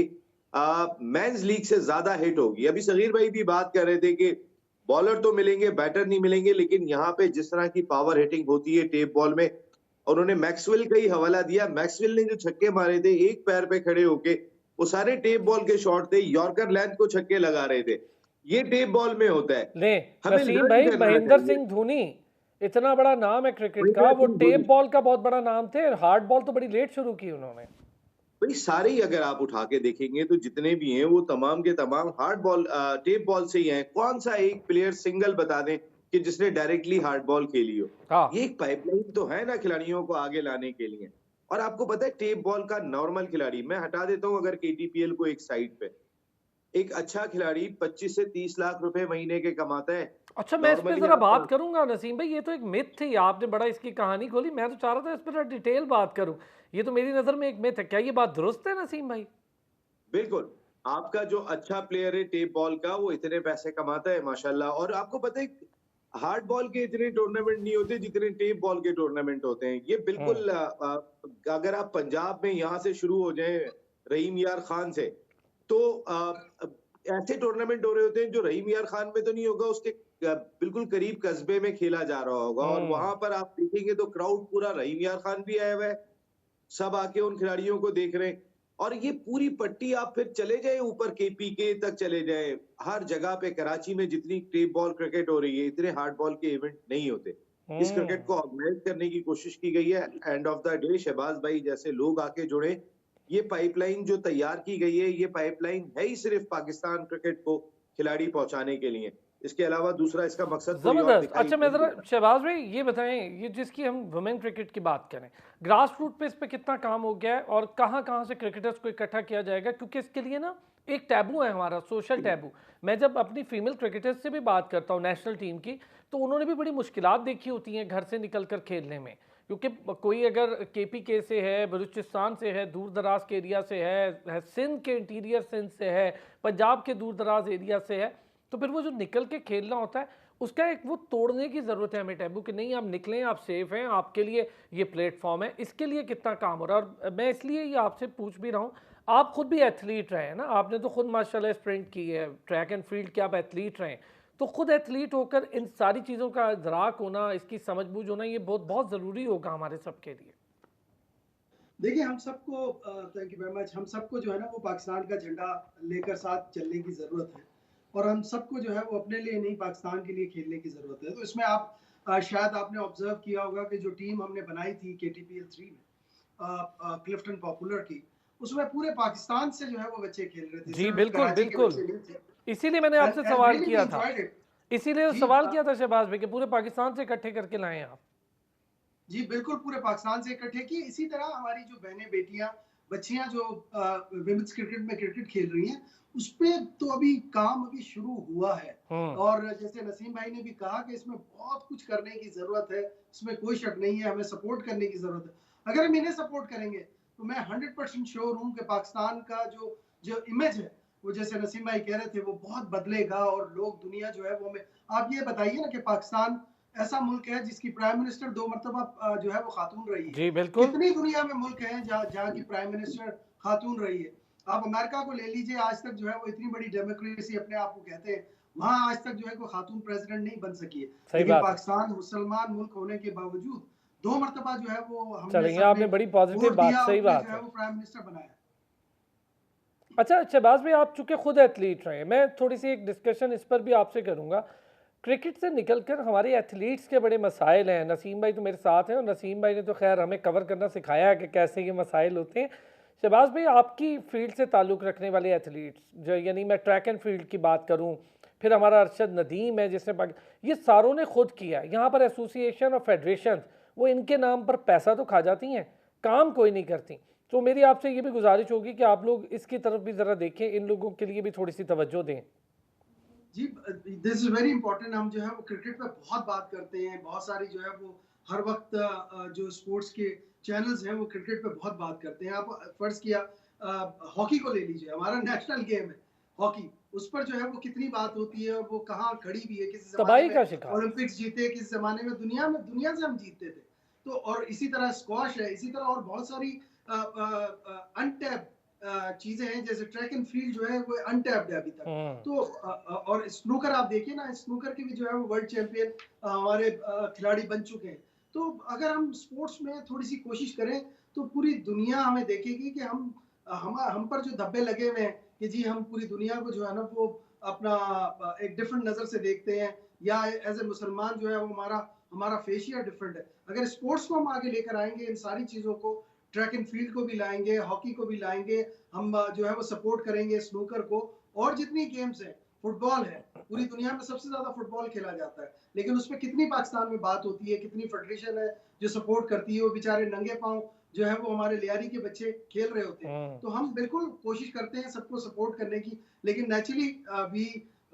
मेंस लीग से ज्यादा हिट होगी। अभी सगीर भाई भी बात कर रहे थे कि बॉलर तो मिलेंगे, बैटर नहीं मिलेंगे, लेकिन यहाँ पे जिस तरह की पावर हिटिंग होती है टेप बॉल में, उन्होंने मैक्सवेल का ही हवाला दिया। मैक्सवेल ने जो छक्के मारे थे एक पैर पे खड़े होके, वो सारे टेप बॉल के शॉट थे, यॉर्कर लेंथ को छक्के लगा रहे थे। ये टेप बॉल में होता है। ले हमें नसीम लर्न भाई, करना महेंद्र चाहिए। सिंह धोनी इतना बड़ा नाम है क्रिकेट का, महेंद्र वो सिंह टेप धोनी बॉल का बहुत बड़ा नाम थे। हार्ड बॉल तो बड़ी लेट शुरू की उन्होंने। भाई सारे ही अगर आप उठा के देखेंगे तो जितने भी हैं वो तमाम के तमाम हार्ड बॉल टेप बॉल से ही हैं। कौन सा एक प्लेयर सिंगल बता दें कि जिसने डायरेक्टली हार्ड बॉल खेली हो? हाँ, ये एक पाइपलाइन तो है ना खिलाड़ियों को आगे लाने के लिए। और आपको पता है टेप बॉल का नॉर्मल खिलाड़ी, मैं हटा देता हूं अगर केटीपीएल को एक साइड पे, एक अच्छा खिलाड़ी 25 से 30 लाख रुपए महीने के कमाता है। अच्छा, मैं इस पे नॉर्मली जरा आप बात करूंगा नसीम भाई। ये तो एक मिथ थी, आपने बड़ा इसकी कहानी खोली। मैं तो चाह रहा था इस पर डिटेल बात करूं। ये तो मेरी नजर में एक मिथ है, क्या ये बात दुरुस्त है नसीम भाई? बिल्कुल, आपका जो अच्छा प्लेयर है टेप बॉल का, वो इतने पैसे कमाता है माशाल्लाह। और आपको पता है हार्ड बॉल के इतने टूर्नामेंट नहीं होते जितने टेप बॉल के टूर्नामेंट होते हैं। ये बिल्कुल अगर आप पंजाब में यहाँ से शुरू हो जाएं रहीम यार खान से, तो ऐसे टूर्नामेंट हो रहे होते हैं जो रहीम यार खान में तो नहीं होगा, उसके बिल्कुल करीब कस्बे में खेला जा रहा होगा। और वहां पर आप देखेंगे तो क्राउड पूरा रहीम यार खान भी आया हुआ है, सब आके उन खिलाड़ियों को देख रहे हैं। और ये पूरी पट्टी आप फिर चले जाए ऊपर केपीके तक चले जाए, हर जगह पे कराची में जितनी टेप बॉल क्रिकेट हो रही है, इतने हार्ड बॉल के इवेंट नहीं होते। इस क्रिकेट को ऑर्गेनाइज करने की कोशिश की गई है। End of the day Shahbaz भाई जैसे लोग आके जुड़े, ये पाइपलाइन जो तैयार की गई है, ये पाइपलाइन है ही सिर्फ पाकिस्तान क्रिकेट को खिलाड़ी पहुंचाने के लिए। इसके अलावा दूसरा इसका मकसद कोई और जबरदस्त। दिखाई अच्छा, मैं नहीं जरा देता। शहबाज भाई ये बताएं, ये जिसकी हम वुमेन क्रिकेट की बात करें, ग्रास रूट पे इस पे कितना काम हो गया है और कहाँ कहाँ से क्रिकेटर्स को इकट्ठा किया जाएगा? क्योंकि इसके लिए ना एक टैबू है हमारा, सोशल टैबू। मैं जब अपनी फीमेल क्रिकेटर्स से भी बात करता हूँ नेशनल टीम की, तो उन्होंने भी बड़ी मुश्किलात देखी होती हैं घर से निकल कर खेलने में। क्योंकि कोई अगर केपीके से है, बलूचिस्तान से है, दूर दराज के एरिया से है, सिंध के इंटीरियर सिंध से है, पंजाब के दूर दराज एरिया से है, तो फिर वो जो निकल के खेलना होता है उसका एक वो तोड़ने की ज़रूरत है हमें टैबू कि नहीं, आप निकलें, आप सेफ हैं, आपके लिए ये प्लेटफॉर्म है। इसके लिए कितना काम हो रहा है? और मैं इसलिए ये आपसे पूछ भी रहा हूँ, आप खुद भी एथलीट रहे हैं ना, आपने तो खुद माशाल्लाह स्प्रिंट की है, ट्रैक एंड फील्ड के आप एथलीट रहे हैं, तो खुद एथलीट होकर इन सारी चीज़ों का इदराक होना, इसकी समझ बूझ होना, ये बहुत बहुत ज़रूरी होगा हमारे सबके लिए। देखिए हम सबको, थैंक यू वेरी मच, हम सबको जो है ना वो पाकिस्तान का झंडा लेकर साथ चलने की ज़रूरत है। और हम सबको जो है वो अपने लिए नहीं, पाकिस्तान के लिए खेलने की ज़रूरत है। तो इसमें आप शायद आपने ऑब्जर्व किया होगा कि जो टीम हमने बनाई थी केटीपीएल 3 में क्लिफ्टन पॉपुलर की, उसमें पूरे पाकिस्तान से जो है वो बच्चे खेल रहे थे, जी सिर्फ बिल्कुल कराची के बिल्कुल, बच्चे नहीं थे। इसीलिए मैंने आपसे एंड सवाल रियली वी किया था, एंजॉयड इट। इसीलिए जी सवाल किया था शहबाज भाई कि पूरे पाकिस्तान से इकट्ठे करके लाएं आप। जी बिल्कुल, पूरे पाकिस्तान से इकट्ठे किए। इसी तरह हमारी जो बहनें, बेटियां, बच्चियां जो विमेंस क्रिकेट में क्रिकेट खेल रही हैं, उस पे तो अभी काम अभी शुरू हुआ है। और जैसे नसीम भाई ने भी कहा कि इसमें बहुत कुछ करने की जरूरत है, इसमें कोई शक नहीं है, हमें सपोर्ट करने की जरूरत है। अगर हम इन्हें सपोर्ट करेंगे तो मैं 100% श्योर हूँ कि पाकिस्तान का जो जो इमेज है, वो जैसे नसीम भाई कह रहे थे, वो बहुत बदलेगा। और लोग, दुनिया जो है वो हमें, आप ये बताइए ना कि पाकिस्तान ऐसा मुल्क है जिसकी प्राइम मिनिस्टर 2 मरतबा जो है वो खातून रही है। जी बिल्कुल, कितनी दुनिया में मुल्क हैं जहाँ की प्राइम मिनिस्टर खातून रही है? आप अमेरिका को ले लीजिए, आज तक जो है वो इतनी बड़ी डेमोक्रेसी अपने आप को कहते हैं, वहाँ आज तक जो है कोई खातून प्रेसिडेंट नहीं बन सकी है। सही लेकिन बात है। पाकिस्तान मुसलमान मुल्क होने के बावजूद 2 मरतबा जो है वो हमने चलेंगे, सबने आपने बड़ी पॉजिटिव वोट बात, दिया, सही और बात जो है है। वो प्राइम मिनिस्टर बनाया। अच्छा शहबाज भाई, आप चूंकि खुद एथलीट रहे हैं, मैं थोड़ी सी एक डिस्कशन इस पर भी आपसे करूंगा। क्रिकेट से निकलकर हमारे एथलीट्स के बड़े मसाइल हैं। नसीम भाई तो मेरे साथ हैं और नसीम भाई ने तो खैर हमें कवर करना सिखाया है कि कैसे ये मसाइल होते हैं। शहबाज भाई, आपकी फील्ड से ताल्लुक़ रखने वाले एथलीट्स जो, यानी मैं ट्रैक एंड फील्ड की बात करूं, फिर हमारा अरशद नदीम है जिसने, ये सारों ने खुद किया है। यहाँ पर एसोसिएशन और फेडरेशन वो इनके नाम पर पैसा तो खा जाती हैं, काम कोई नहीं करती। तो मेरी आपसे ये भी गुजारिश होगी कि आप लोग इसकी तरफ भी ज़रा देखें, इन लोगों के लिए भी थोड़ी सी तवज्जो दें। जी, दिस इज वेरी इंपॉर्टेंट। हम जो है वो क्रिकेट पे बहुत बात करते हैं, बहुत सारी जो है वो हर वक्त जो स्पोर्ट्स के चैनल्स हैं वो क्रिकेट पे बहुत बात करते हैं। आप फर्ज किया हॉकी को ले लीजिए, हमारा नेशनल गेम है हॉकी, उस पर जो है वो कितनी बात होती है, और वो कहाँ खड़ी भी है। किसी जमाने तबाही का में शिकार। ओलंपिक्स जीते, किसी जमाने में दुनिया से हम जीतते थे। तो और इसी तरह स्क्वाश है, इसी तरह और बहुत सारी अनटैप चीजें हैं, जैसे ट्रैक एंड फील्ड जो है वो अनटैप्ड है अभी तक। तो और स्नूकर आप देखिए ना, स्नूकर के भी जो है वो वर्ल्ड चैंपियन हमारे खिलाड़ी बन चुके हैं। तो अगर हम स्पोर्ट्स में थोड़ी सी कोशिश करें तो पूरी दुनिया हमें देखेगी कि हम पर जो धब्बे लगे हुए हैं कि जी हम पूरी दुनिया को जो है ना वो अपना एक डिफरेंट नजर से देखते हैं, या एज ए मुसलमान जो है वो हमारा हमारा फेशिया डिफरेंट है। अगर स्पोर्ट्स को हम आगे लेकर आएंगे, इन सारी चीजों को, ट्रैक एंड फील्ड को भी लाएंगे, हॉकी को भी लाएंगे, हम जो है वो सपोर्ट करेंगे स्नूकर को, और जितनी गेम्स हैं, फुटबॉल है, पूरी दुनिया में सबसे ज्यादा फुटबॉल खेला जाता है, लेकिन उसमें कितनी पाकिस्तान में बात होती है, कितनी फेडरेशन है जो सपोर्ट करती है, वो बेचारे नंगे पांव जो है वो हमारे लियारी के बच्चे खेल रहे होते हैं। तो हम बिल्कुल कोशिश करते हैं सबको सपोर्ट करने की, लेकिन naturally we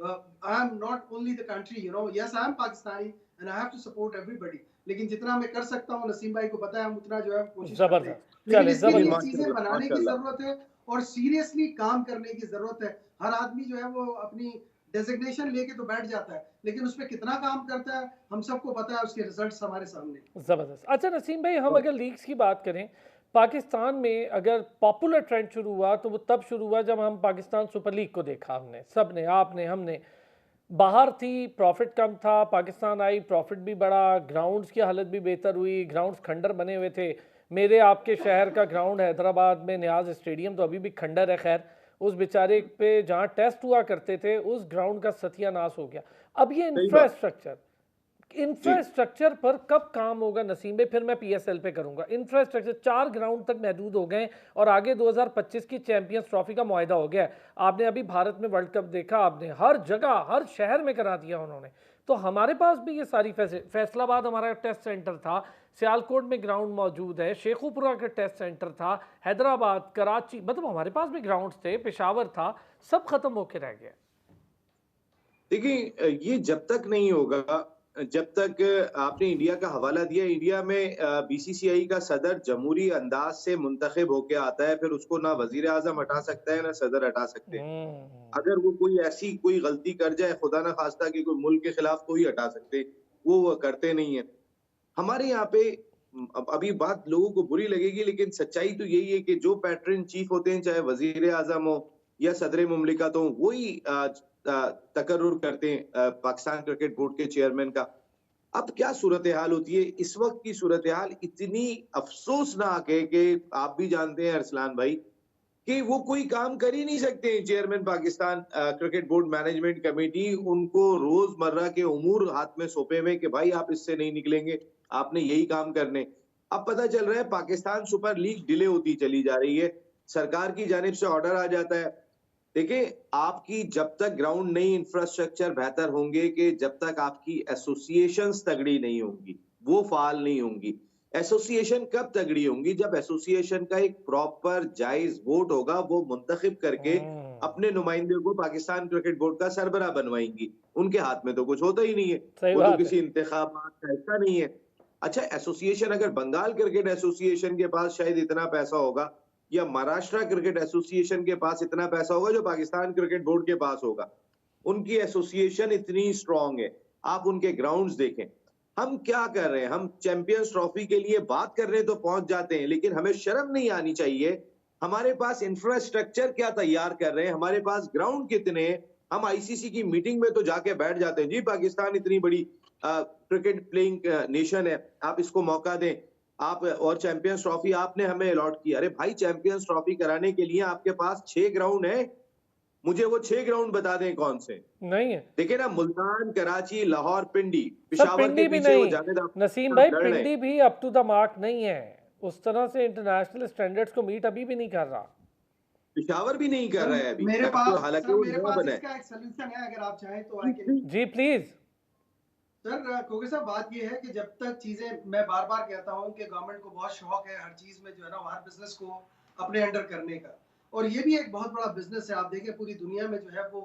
I am not only the country, you know, yes I am Pakistani and I have to support everybody, लेकिन जितना मैं कर सकता हूँ, नसीम भाई को पता है, हम उतना जो है कोशिश करते हैं। लेकिन इसके लिए चीजें बनाने की जरूरत है और सीरियसली काम करने की जरूरत है। हर आदमी जो है वो अपनी डेजिग्नेशन लेके तो बैठ जाता है, लेकिन उसमें कितना काम करता है हम सबको पता है, उसके रिजल्ट्स हमारे सामने। ज़बरदस्त। अच्छा नसीम भाई, हम अगर लीग्स की बात करें, पाकिस्तान में अगर पॉपुलर ट्रेंड शुरू हुआ तो वो तब शुरू हुआ जब हम पाकिस्तान सुपर लीग को देखा। हमने, सबने, आपने, हमने। बाहर थी, प्रॉफिट कम था, पाकिस्तान आई, प्रॉफिट भी बढ़ा, ग्राउंड्स की हालत भी बेहतर हुई, ग्राउंड्स खंडर बने हुए थे। मेरे आपके शहर का ग्राउंड हैदराबाद में न्याज स्टेडियम तो अभी भी खंडर है। खैर, उस बेचारे पे जहाँ टेस्ट हुआ करते थे उस ग्राउंड का सत्यानाश हो गया। अब ये इंफ्रास्ट्रक्चर पर कब काम होगा नसीम भाई? फिर मैं पीएसएल पे करूंगा। इंफ्रास्ट्रक्चर 4 ग्राउंड तक महदूद हो गए और आगे 2025 की चैंपियंस ट्रॉफी का मुआहदा हो गया। आपने अभी भारत में वर्ल्ड कप देखा, आपने हर जगह हर शहर में करा दिया उन्होंने। तो हमारे पास भी ये सारी फैसलाबाद हमारा टेस्ट सेंटर था, सियालकोट में ग्राउंड मौजूद है, शेखुपुरा का टेस्ट सेंटर था, हैदराबाद, कराची, मतलब हमारे पास भी ग्राउंड्स थे, पेशावर था, सब खत्म होके रह गया। देखिए, ये जब तक नहीं होगा, जब तक आपने इंडिया का हवाला दिया, इंडिया में बीसीसीआई का सदर जमहूरी अंदाज से मुंतखब होके आता है, फिर उसको ना वजीर आजम हटा सकता है ना सदर हटा सकते हैं। अगर वो कोई ऐसी कोई गलती कर जाए, खुदा ना खास्ता कि कोई मुल्क के खिलाफ, तो ही हटा सकते, वो करते नहीं है। हमारे यहाँ पे अभी बात लोगों को बुरी लगेगी, लेकिन सच्चाई तो यही है कि जो पैटर्न चीफ होते हैं, चाहे वजीर आजम हो या सदर मुमलिकत हो, वही तकर्रुर करते हैं पाकिस्तान क्रिकेट बोर्ड के चेयरमैन का। अब क्या सूरत हाल होती है इस वक्त की? सूरत हाल इतनी अफसोसनाक है कि आप भी जानते हैं अरसलान भाई कि वो कोई काम कर ही नहीं सकते। Chairman Pakistan cricket board management committee, उनको रोजमर्रा के उमूर हाथ में सौंपे में कि भाई आप इससे नहीं निकलेंगे, आपने यही काम करने। अब पता चल रहा है पाकिस्तान सुपर लीग डिले होती चली जा रही है, सरकार की जानिब से ऑर्डर आ जाता है। देखिए, आपकी जब तक ग्राउंड नहीं, इंफ्रास्ट्रक्चर बेहतर होंगे, कि जब तक आपकी एसोसिएशंस तगड़ी नहीं होंगी, वो फाल नहीं होंगी। एसोसिएशन कब तगड़ी होंगी? जब एसोसिएशन का एक प्रॉपर जायज वोट होगा, वो मुंतखब करके अपने नुमाइंदे को पाकिस्तान क्रिकेट बोर्ड का सरबराह बनवाएंगी। उनके हाथ में तो कुछ होता ही नहीं है, वो तो किसी इंतखाबात का हिस्सा नहीं है। अच्छा, एसोसिएशन, अगर बंगाल क्रिकेट एसोसिएशन के पास शायद इतना पैसा होगा, या महाराष्ट्र क्रिकेट एसोसिएशन के पास इतना पैसा होगा जो पाकिस्तान क्रिकेट बोर्ड के पास होगा, उनकी एसोसिएशन इतनी स्ट्रांग है, आप उनके ग्राउंड्स देखें। हम क्या कर रहे हैं? हम चैंपियंस ट्रॉफी के लिए बात कर रहे हैं तो पहुंच जाते हैं, लेकिन हमें शर्म नहीं आनी चाहिए। हमारे पास इंफ्रास्ट्रक्चर क्या तैयार कर रहे हैं, हमारे पास ग्राउंड कितने हैं। हम आईसीसी की मीटिंग में तो जाके बैठ जाते हैं, जी पाकिस्तान इतनी बड़ी क्रिकेट प्लेइंग नेशन है, आप इसको मौका दें, आप, और चैंपियंस ट्रॉफी आपने हमें अलॉट की। अरे भाई, चैंपियंस ट्रॉफी कराने के लिए आपके पास 6 ग्राउंड है, मुझे वो 6 ग्राउंड बता दें कौन से नहीं है। देखिए ना, मुल्तान, कराची, लाहौर, पिंडी, पेशावर के भी पीछे वो नहीं नसीम भाई, पिंडी भी अप टू द मार्क नहीं है, उस तरह से इंटरनेशनल स्टैंडर्ड्स को मीट अभी भी नहीं कर रहा। पेशावर भी नहीं कर रहा है अभी। मेरे पास हालांकि मेरे पास इसका एक सलूशन है, अगर आप चाहें तो। जी प्लीज सर, खोगे साहब, बात ये है कि जब तक चीजें, मैं बार बार कहता हूँ कि गवर्नमेंट को बहुत शौक है हर चीज में जो है ना, हर बिजनेस को अपने अंडर करने का, और ये भी एक बहुत बड़ा बिजनेस है। आप देखें पूरी दुनिया में जो है वो,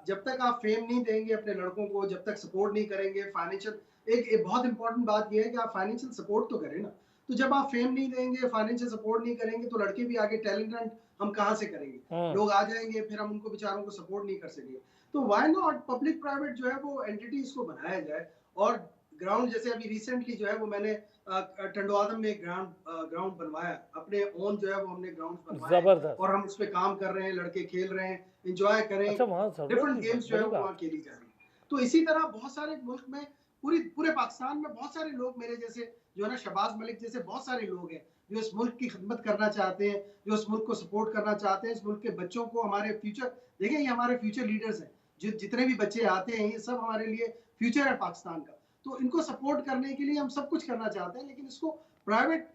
जब तक आप फेम नहीं देंगे अपने लड़कों को, जब तक सपोर्ट नहीं करेंगे फाइनेंशियल, एक बहुत इंपॉर्टेंट बात ये है कि आप फाइनेंशियल सपोर्ट तो करें ना। तो जब आप फेम नहीं देंगे, फाइनेंशियल सपोर्ट नहीं करेंगे, तो लड़के भी आगे टैलेंट हम कहाँ से करेंगे? लोग आ जाएंगे, फिर हम उनको बेचारों को सपोर्ट नहीं कर सकेंगे। तो व्हाई नॉट पब्लिक प्राइवेट जो है वो एंटिटी इसको बनाया जाए, और ग्राउंड जैसे अभी रिसेंटली जो है वो मैंने टंडवादम में एक ग्राउंड बनवाया, अपने ओन जो है वो हमने ग्राउंड बनवाए जबरदस्त। और हम उस पर काम कर रहे हैं, लड़के खेल रहे हैं, एंजॉय करें, अच्छा, वहाँ जरूरत डिफरेंट थी, गेम्स जो है बड़ी वो वहाँ बात। खेली जा रही है। तो इसी तरह बहुत सारे मुल्क में, पूरे पाकिस्तान में बहुत सारे लोग मेरे जैसे जो है ना, शहबाज मलिक जैसे बहुत सारे लोग हैं जो इस मुल्क की खिदमत करना चाहते हैं, जो इस मुल्क को सपोर्ट करना चाहते हैं, इस मुल्क के बच्चों को, हमारे फ्यूचर, देखें ये हमारे फ्यूचर लीडर्स हैं, जितने भी बच्चे आते हैं ये सब हमारे लिए फ्यूचर है पाकिस्तान का। तो इनको सपोर्ट करने के लिए हम सब कुछ करना चाहते हैं, लेकिन इसको प्राइवेट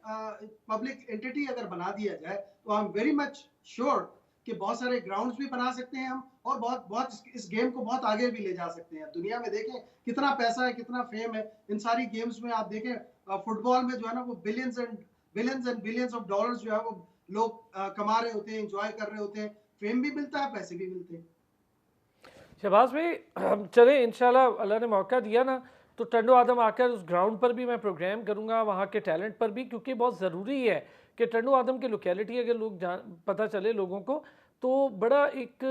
पब्लिक एंटिटी अगर बना दिया जाए तो I am very much sure कि बहुत सारे ग्राउंड्स भी बना सकते हैं हम, और बहुत बहुत इस गेम को बहुत आगे भी ले जा सकते हैं। दुनिया में देखें कितना पैसा है, कितना फेम है इन सारी गेम्स में। आप देखें फुटबॉल में जो है ना वो billions and billions of dollars जो है वो लोग कमा रहे होते हैं, एंजॉय कर रहे होते हैं, फेम भी मिलता है, पैसे भी मिलते हैं। शहबाज भाई, हम चले इंशाल्लाह, अल्लाह ने मौका दिया ना तो टंडो आदम आकर उस ग्राउंड पर भी मैं प्रोग्राम करूंगा, वहाँ के टैलेंट पर भी, क्योंकि बहुत ज़रूरी है कि टंडो आदम की लोकेलिटी अगर लोग पता चले लोगों को, तो बड़ा एक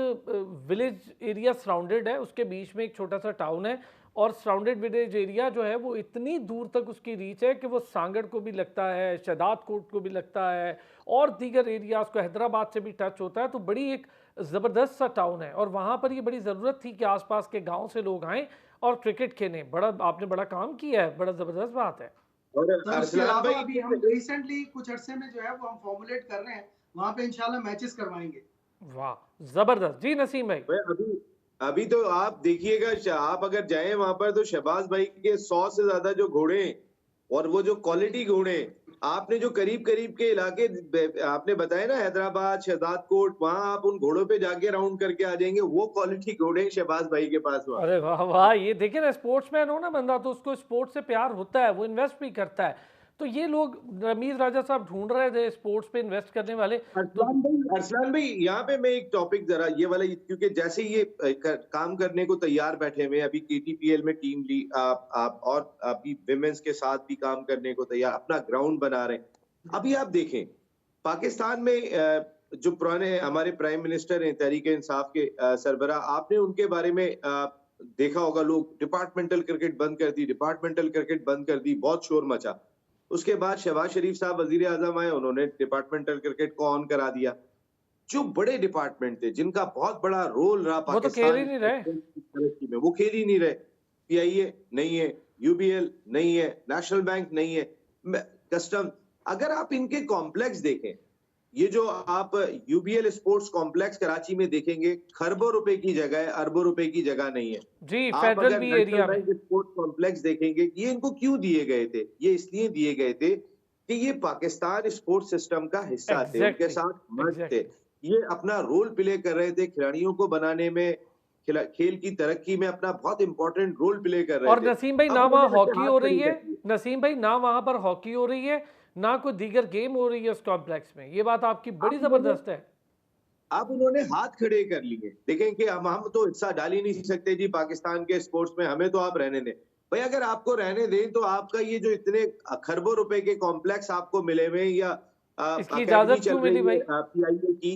विलेज एरिया सराउंडेड है, उसके बीच में एक छोटा सा टाउन है, और सराउंडेड विलेज एरिया जो है वो इतनी दूर तक उसकी रीच है कि वो सांगड़ को भी लगता है, शहदाद कोट को भी लगता है, और दीगर एरियाज़ को, हैदराबाद से भी टच होता है। तो बड़ी एक ज़बरदस्त सा टाउन है, और वहाँ पर ये बड़ी ज़रूरत थी कि आसपास के गांव से लोग आएँ और क्रिकेट खेलें। बड़ा आपने बड़ा काम किया है, बड़ा ज़बरदस्त बात है। और सर उसके अरसलान अलावा भाई, अभी हम रिसेंटली कुछ अरसे में जो है वो हम फॉर्मुलेट कर रहे हैं, वहाँ पे इंशाल्लाह मैचेस करवाएंगे। वाह, ज़बरदस्त। जी नसीम भाई। अभी अभी तो आप देखिएगा, आप अगर जाएं वहां पर तो शहबाज भाई के 100 से ज्यादा जो घोड़े हैं, और वो जो क्वालिटी घोड़े हैं, आपने जो करीब करीब के इलाके आपने बताया ना, हैदराबाद, शहजाद कोट, वहां आप उन घोड़ों पे जाके राउंड करके आ जाएंगे, वो क्वालिटी घोड़े हैं शहबाज भाई के पास वहां। अरे वाह वाह, ये देखिए ना, स्पोर्ट्समैन हो ना बंदा तो उसको स्पोर्ट्स से प्यार होता है, वो इन्वेस्ट भी करता है। तो ये लोग रमीज राजा साहब ढूंढ रहे थे स्पोर्ट्स पे इन्वेस्ट करने वाले। तो अरसलान भाई, यहाँ पे मैं एक टॉपिक जरा ये वाला, क्योंकि जैसे ये काम करने को तैयार बैठे हुए हैं, अभी केटीपीएल में टीम ली, आप और अभी विमेंस के साथ भी काम करने को तैयार, अपना ग्राउंड बना रहे हैं। अभी आप देखें पाकिस्तान में जो पुराने हमारे प्राइम मिनिस्टर हैं तहरीक इंसाफ के सरबराह, आपने उनके बारे में देखा होगा, लोग डिपार्टमेंटल क्रिकेट बंद कर दी, डिपार्टमेंटल क्रिकेट बंद कर दी, बहुत शोर मचा। उसके बाद शहबाज शरीफ साहब वजीर आजम आए, उन्होंने डिपार्टमेंटल क्रिकेट को ऑन करा दिया। जो बड़े डिपार्टमेंट थे जिनका बहुत बड़ा रोल रहा वो तो खेल ही पाकिस्तान नहीं रहे। की तरक्की में, वो खेल ही नहीं रहे। पीआईए नहीं है, यूबीएल नहीं है, नेशनल बैंक नहीं है, कस्टम, अगर आप इनके कॉम्प्लेक्स देखें, ये जो आप यूबीएल स्पोर्ट्स कॉम्प्लेक्स कराची में देखेंगे, खरबों रुपए की जगह है, अरबों रुपए की जगह नहीं है। जी, आप फेडरल अगर भी नेशनल एरिया में। बैंक स्पोर्ट्स कॉम्प्लेक्स देखेंगे, ये इनको क्यों दिए गए थे? ये इसलिए दिए गए थे कि ये पाकिस्तान स्पोर्ट्स सिस्टम का हिस्सा थे, उनके एग्जैक्टली साथ मर्ज थे, एग्जैक्टली। ये अपना रोल प्ले कर रहे थे, खिलाड़ियों को बनाने में, खेल की तरक्की में अपना बहुत इंपॉर्टेंट रोल प्ले कर रहे और थे। नसीम भाई, अब ना वहाँ उन्होंने ऐसे हॉकी हाथ हो खड़ी रही है, कर दिए। नसीम भाई ना वहाँ पर हॉकी हो रही है, ना कोई दीगर गेम हो रही है उस कॉम्प्लेक्स में। ये बात आपकी बड़ी जबरदस्त है। अब उन्होंने हाथ खड़े कर लिए, देखें कि हम तो हिस्सा डाल ही नहीं सकते जी पाकिस्तान के स्पोर्ट्स में, हमें तो आप रहने दें। भाई अगर आपको रहने दें तो आपका ये जो इतने खरबों रुपए के कॉम्प्लेक्स आपको मिले हुए, या इसकी अकेडमी इजाजत चल क्यों मिली रही है भाई? पीआईए की,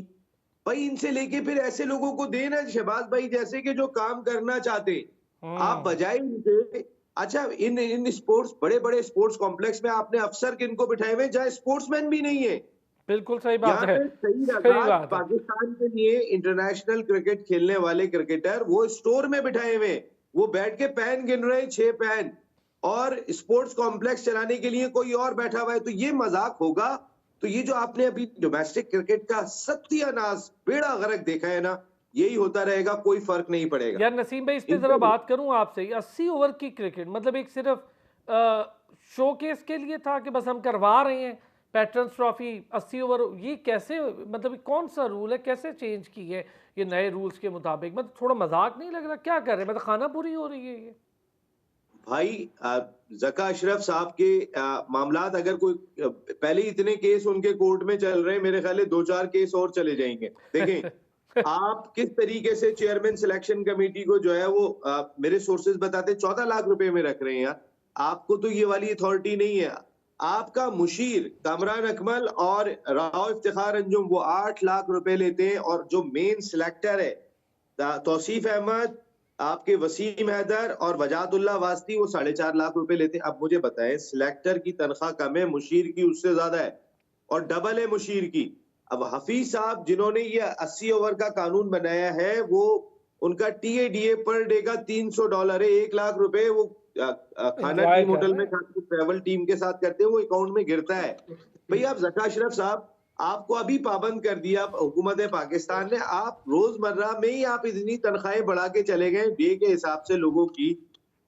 भाई इनसे लेके फिर ऐसे लोगों को देना, शहबाज भाई जैसे कि जो काम करना चाहते, आप बजाय इनसे, अच्छा इन इन स्पोर्ट्स, बड़े बड़े स्पोर्ट्स कॉम्प्लेक्स में आपने अफसर किनको बिठाए हुए जहाँ स्पोर्ट्समैन भी नहीं है। बिल्कुल सही बात यहाँ है, पे सही सही रकात बात है। पाकिस्तान के लिए इंटरनेशनल क्रिकेट खेलने वाले क्रिकेटर वो स्टोर में बिठाए हुए, वो बैठ के पैन गिन रहे हैं, 6 पैन, और स्पोर्ट्स कॉम्प्लेक्स चलाने के लिए कोई और बैठा हुआ है। तो ये मजाक होगा? तो ये जो आपने अभी डोमेस्टिक क्रिकेट का सत्यानाश, बेड़ा गर्क देखा है ना, यही होता रहेगा, कोई फर्क नहीं पड़ेगा। यार नसीम भाई, इस पे जरा बात करूं आपसे। 80 ओवर की क्रिकेट मतलब एक सिर्फ शोकेस के लिए था कि बस हम करवा रहे हैं पैटर्न्स ट्रॉफी 80 ओवर, ये कैसे, मतलब कौन सा रूल है, कैसे चेंज की है ये नए रूल्स के मुताबिक? मतलब थोड़ा मजाक नहीं लग रहा? क्या कर रहे हैं, मतलब खाना पूरी हो रही है ये? भाई जका अशरफ साहब के मामलात, अगर कोई पहले इतने केस उनके कोर्ट में चल रहे हैं, मेरे ख्याल 2-4 केस और चले जाएंगे। देखें आप किस तरीके से चेयरमैन सिलेक्शन कमेटी को जो है वो मेरे सोर्सेज बताते 14 लाख रुपए में रख रहे हैं यार। आपको तो ये वाली अथॉरिटी नहीं है। आपका मुशीर कामरान अकमल और राव इफ्तिखार अंजुम वो 8 लाख रुपए लेते हैं, और जो मेन सिलेक्टर है तौसीफ अहमद, आपके वसीम हैदर और वजातुल्लाह वास्ती वो 4.5 लाख रुपए लेते हैं। अब मुझे बताएं, सिलेक्टर की तनख्वाह कम है, मुशीर की उससे ज्यादा है और डबल है मुशीर की। अब हफीज साहब जिन्होंने ये 80 ओवर का कानून बनाया है, वो उनका TADA पर डे का $300 है। 1 लाख रुपए वो खाना एंजॉय टीम कर होटल रहे में हैं। खाते, ट्रेवल टीम के साथ करते हैं, वो अकाउंट में गिरता है। भैया, आप जका अशरफ साहब, आपको अभी पाबंद कर दिया हुकूमत पाकिस्तान ने। आप रोजमर्रा में ही आप इतनी तनख्वाहें बढ़ा के चले गए डे के हिसाब से लोगों की।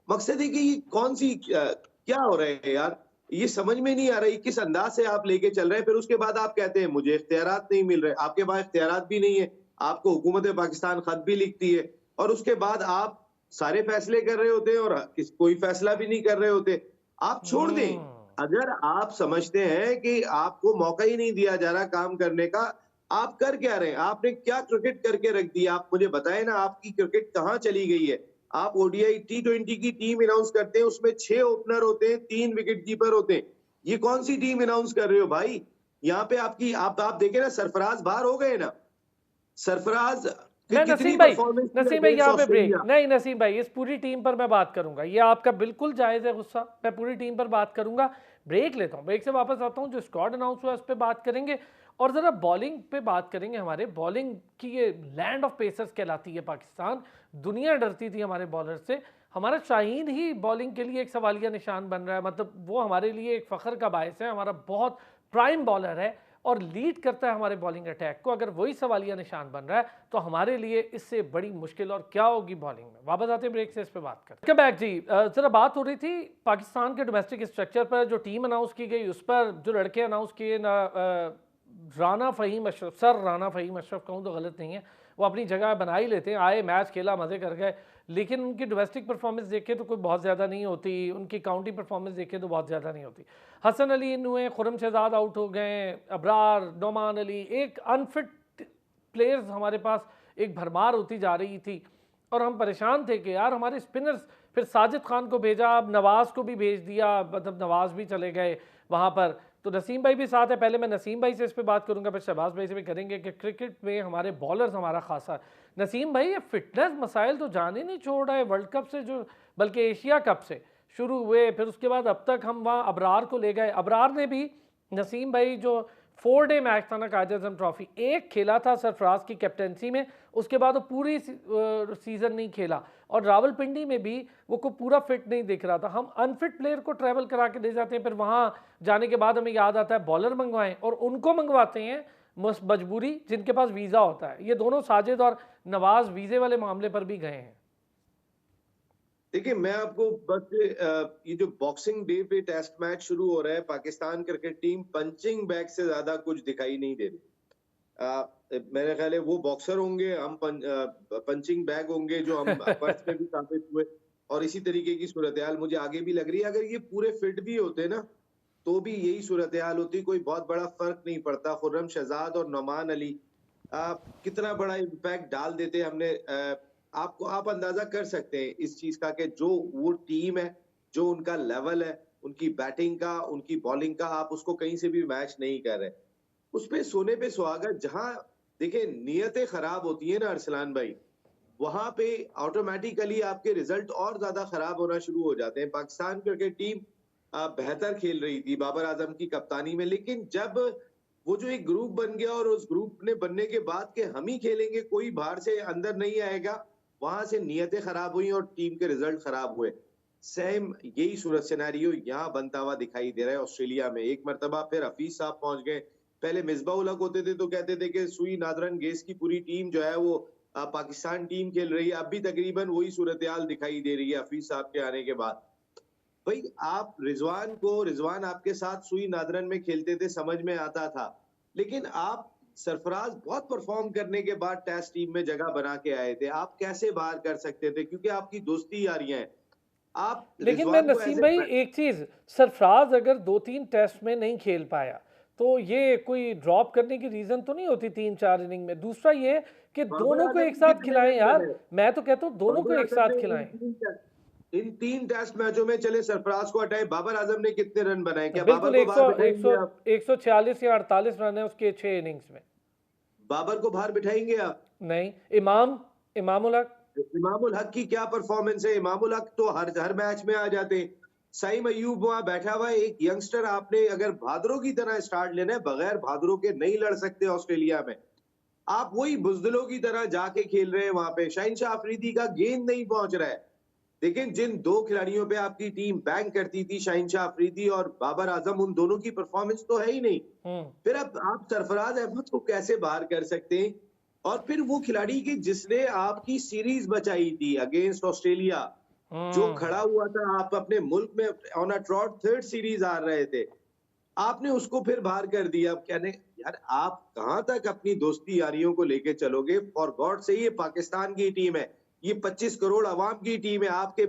मकसद है कि ये कौन सी क्या हो रहा है यार, ये समझ में नहीं आ रही किस अंदाज से आप लेके चल रहे हैं। फिर उसके बाद आप कहते हैं मुझे इख्तियारात नहीं मिल रहे। आपके पास इख्तियारात भी नहीं है, आपको हुकूमत पाकिस्तान खत भी लिखती है और उसके बाद आप सारे फैसले कर रहे होते हैं और कोई फैसला भी नहीं कर रहे होते। आप छोड़ दें। अगर आप समझते हैं कि आपको मौका ही नहीं दिया जा रहा काम करने का, आप कर क्या रहे हैं? आपने क्या क्रिकेट करके रख दी? आप मुझे बताएं ना, आपकी क्रिकेट कहाँ चली गई है? आप ODI T20 की टीम अनाउंस करते हैं, उसमें 6 ओपनर होते हैं, 3 विकेट कीपर होते हैं। ये कौन सी टीम अनाउंस कर रहे हो भाई? यहाँ पे आपकी आप देखें ना, सरफराज बाहर हो गए ना। सरफराज की मैं कितनी नसीम भाई, परफॉर्मेंस नसीम भाई अगेंस्ट यहाँ पे ब्रेक ऑस्ट्रेलिया। नहीं। नसीम भाई, इस पूरी टीम पर मैं बात करूंगा, ये आपका बिल्कुल जायज़ है गुस्सा, मैं पूरी टीम पर बात करूंगा। ब्रेक लेता हूँ, ब्रेक से वापस आता हूँ, जो स्क्वाड अनाउंस हुआ उस पर बात करेंगे और ज़रा बॉलिंग पे बात करेंगे। हमारे बॉलिंग की ये लैंड ऑफ पेसर्स कहलाती है पाकिस्तान, दुनिया डरती थी हमारे बॉलर से। हमारा शाहीन ही बॉलिंग के लिए एक सवालिया निशान बन रहा है, मतलब वो हमारे लिए एक फ़ख्र का बायस है। हमारा बहुत प्राइम बॉलर है और लीड करता है हमारे बॉलिंग अटैक को। अगर वही सवालिया निशान बन रहा है तो हमारे लिए इससे बड़ी मुश्किल और क्या होगी बॉलिंग में। वापस आते हैं ब्रेक से, इस पे बात करते हैं। बैक जी, जरा बात हो रही थी पाकिस्तान के डोमेस्टिक स्ट्रक्चर पर, जो टीम अनाउंस की गई उस पर, जो लड़के अनाउंस किए ना, राना फ़हीम अशरफ, सर राना फ़हीम अशरफ कहूँ तो गलत नहीं है, वो अपनी जगह बना ही लेते हैं। आए, मैच खेला, मज़े कर गए, लेकिन उनकी डोमेस्टिक परफॉर्मेंस देखे तो कोई बहुत ज़्यादा नहीं होती, उनकी काउंटी परफॉर्मेंस देखे तो बहुत ज़्यादा नहीं होती। हसन अली इन हुए, खुरम शहजाद आउट हो गए, अबरार, नोमान अली, एक अनफिट प्लेयर्स हमारे पास एक भरमार होती जा रही थी और हम परेशान थे कि यार हमारे स्पिनर्स। फिर साजिद खान को भेजा, अब नवाज़ को भी भेज दिया, मतलब नवाज़ भी चले गए वहाँ पर। तो नसीम भाई भी साथ है, पहले मैं नसीम भाई से इस पर बात करूंगा, फिर शहबाज भाई से भी करेंगे कि क्रिकेट में हमारे बॉलर्स हमारा खासा। नसीम भाई, ये फिटनेस मसाइल तो जाने नहीं छोड़ रहा है वर्ल्ड कप से, जो बल्कि एशिया कप से शुरू हुए, फिर उसके बाद अब तक हम वहाँ अबरार को ले गए। अबरार ने भी, नसीम भाई, जो 4 डे मैच था ना कायदे आज़म ट्रॉफी, एक खेला था सरफराज की कैप्टनसी में, उसके बाद वो पूरी सीज़न नहीं खेला और रावलपिंडी में भी वो को पूरा फिट नहीं दिख रहा था। हम अनफिट प्लेयर को ट्रैवल करा के ले जाते हैं, फिर वहाँ जाने के बाद हमें याद आता है बॉलर मंगवाएं, और उनको मंगवाते हैं मजबूरी जिनके पास वीज़ा होता है। ये दोनों साजिद और नवाज वीज़े वाले मामले पर भी गए हैं। देखिए, मैं आपको बस ये जो बॉक्सिंग डे पे टेस्ट मैच शुरू हो रहा है, Pakistan cricket team punching bag से ज्यादा कुछ दिखाई नहीं दे रही। मेरे ख्याल है वो बॉक्सर होंगे, हम पंचिंग बैग होंगे, जो हम पर्थ में भी साबित हुए। और इसी तरीके की सूरत हाल मुझे आगे भी लग रही है। अगर ये पूरे फिट भी होते ना तो भी यही सूरत हाल होती, कोई बहुत बड़ा फर्क नहीं पड़ता। खुर्रम शहजाद और नोमान अली कितना बड़ा इम्पैक्ट डाल देते हमने। आप अंदाजा कर सकते हैं इस चीज का कि जो वो टीम है, जो उनका लेवल है, उनकी बैटिंग का, उनकी बॉलिंग का, आप उसको कहीं से भी मैच नहीं कर रहे। उस पे सोने पे सुहागा। जहां देखिए नीयतें खराब होती है ना अरसलान भाई, वहां पे ऑटोमेटिकली आपके रिजल्ट और ज्यादा खराब होना शुरू हो जाते हैं। पाकिस्तान क्रिकेट टीम बेहतर खेल रही थी बाबर आजम की कप्तानी में, लेकिन जब वो जो एक ग्रुप बन गया और उस ग्रुप ने बनने के बाद के हम ही खेलेंगे, कोई बाहर से अंदर नहीं आएगा, वहां से नीयतें खराब हुई और टीम के रिजल्ट खराब हुए। सेम यही सूरत सिनेरियो यहाँ बनता हुआ दिखाई दे रहा है ऑस्ट्रेलिया में। एक मरतबा फिर हफीज साहब पहुंच गए। पहले मिसबा उल हक होते थे तो कहते थे कि सुई नादरन गेस की पूरी टीम जो है वो पाकिस्तान टीम खेल रही है। अब भी तकरीबन वही सूरत हाल दिखाई दे रही है हफीज साहब के आने के बाद। भाई, आप रिजवान आपके साथ सुई नादरन में खेलते थे, समझ में आता था, लेकिन आप सरफराज बहुत परफॉर्म करने के बाद टेस्ट टीम में जगह बना के आए थे। आप कैसे बाहर कर सकते थे? क्योंकि आपकी दोस्ती यारियां हैं। आप लेकिन मैं रिजवान को नसीम भाई एक चीज़, सरफराज अगर 2-3 टेस्ट में नहीं खेल पाया तो ये कोई ड्रॉप करने की रीज़न तो नहीं होती 3-4 इनिंग में। दूसरा ये कि दोनों को एक साथ खिलाएं यार, मैं तो कहता हूँ दोनों को एक साथ खिलाएं। इन 3 टेस्ट मैचों में चले सरफराज को हटाए, बाबर आजम ने कितने रन बनाए? क्या बिल्कुल, बाबर को बाहर बिठाएंगे आप? 146 या 48 रन है उसके 6 इनिंग्स में। बाबर को बाहर बिठाएंगे आप? नहीं। इमामुल हक इमामुल हक की क्या परफॉर्मेंस है। इमामुल हक तो हर हर मैच में आ जाते हैं। सईम अयूब वहां बैठा हुआ है, एक यंगस्टर। आपने अगर भादरों की तरह स्टार्ट लेना है, बगैर भादरों के नहीं लड़ सकते ऑस्ट्रेलिया में। आप वही बुजदिलों की तरह जाके खेल रहे हैं वहां पे। शाहिनशाह अफरीदी का गेंद नहीं पहुंच रहा है। लेकिन जिन दो खिलाड़ियों पे आपकी टीम बैंक करती थी, शाहिनशाह अफरीदी और बाबर आजम, उन दोनों की परफॉर्मेंस तो है ही नहीं। फिर अब आप सरफराज अहमद को कैसे बाहर कर सकते हैं? और फिर वो खिलाड़ी की जिसने आपकी सीरीज बचाई थी अगेंस्ट ऑस्ट्रेलिया, जो खड़ा हुआ था, आप अपने मुल्क में on a trout third series हार रहे थे, आपने उसको फिर बाहर कर दिया। अब कहने यार, आप कहां तक अपनी दोस्ती यारियों को लेके चलोगे? फॉर गॉड से, ये पाकिस्तान की टीम है, ये 25 करोड़ अवाम की टीम है, आपके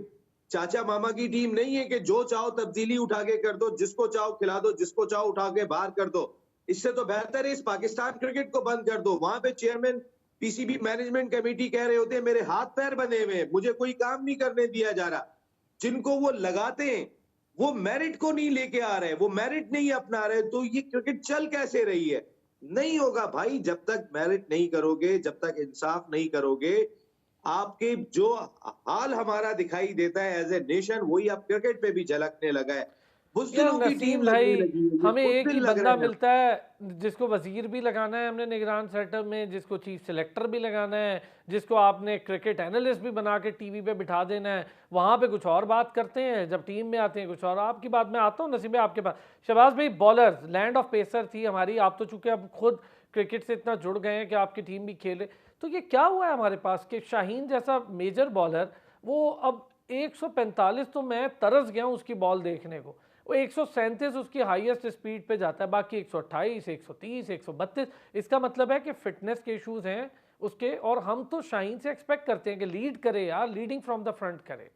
चाचा मामा की टीम नहीं है कि जो चाहो तब्दीली उठा के कर दो, जिसको चाहो खिला दो, जिसको चाहो उठा के बाहर कर दो। इससे तो बेहतर है इस पाकिस्तान क्रिकेट को बंद कर दो। वहां पे चेयरमैन पीसीबी मैनेजमेंट कमेटी कह रहे होते हैं मेरे हाथ पैर बंधे हुए हैं, मुझे कोई काम नहीं करने दिया जा रहा। जिनको वो लगाते हैं वो मेरिट को नहीं लेके आ रहे, वो मेरिट नहीं अपना रहे, तो ये क्रिकेट चल कैसे रही है? नहीं होगा भाई, जब तक मेरिट नहीं करोगे, जब तक इंसाफ नहीं करोगे। आपके जो हाल हमारा दिखाई देता है एज ए नेशन, वही अब क्रिकेट पे भी झलकने लगा है। यार बुज़दिलों की टीम नसीम लगने भाई, लगी है, ये हमें एक बुज़दिल ही लग बंदा रहे हैं। मिलता है जिसको वजीर भी लगाना है हमने निगरान सेटअप में, जिसको चीफ सेलेक्टर भी लगाना है, जिसको आपने क्रिकेट एनालिस्ट भी बना के टीवी पे बिठा देना है। वहाँ पे कुछ और बात करते हैं, जब टीम में आते हैं कुछ और। आपकी बात में आता हूँ नसीम भाई आपके पास। शहबाज भाई, बॉलर्स लैंड ऑफ पेसर थी हमारी, आप तो चूंकि अब खुद क्रिकेट से इतना जुड़ गए हैं कि आपकी टीम भी खेले, तो ये क्या हुआ है हमारे पास कि शाहीन जैसा मेजर बॉलर, वो अब 145, तो मैं तरस गया हूँ उसकी बॉल देखने को। वो 137 उसकी हाईएस्ट स्पीड पे जाता है, बाकी 128, 130, 132। इसका मतलब है कि फिटनेस के इश्यूज हैं उसके। और हम तो शाहीन से एक्सपेक्ट करते हैं कि लीड करे यार, लीडिंग फ्रॉम द फ्रंट करे।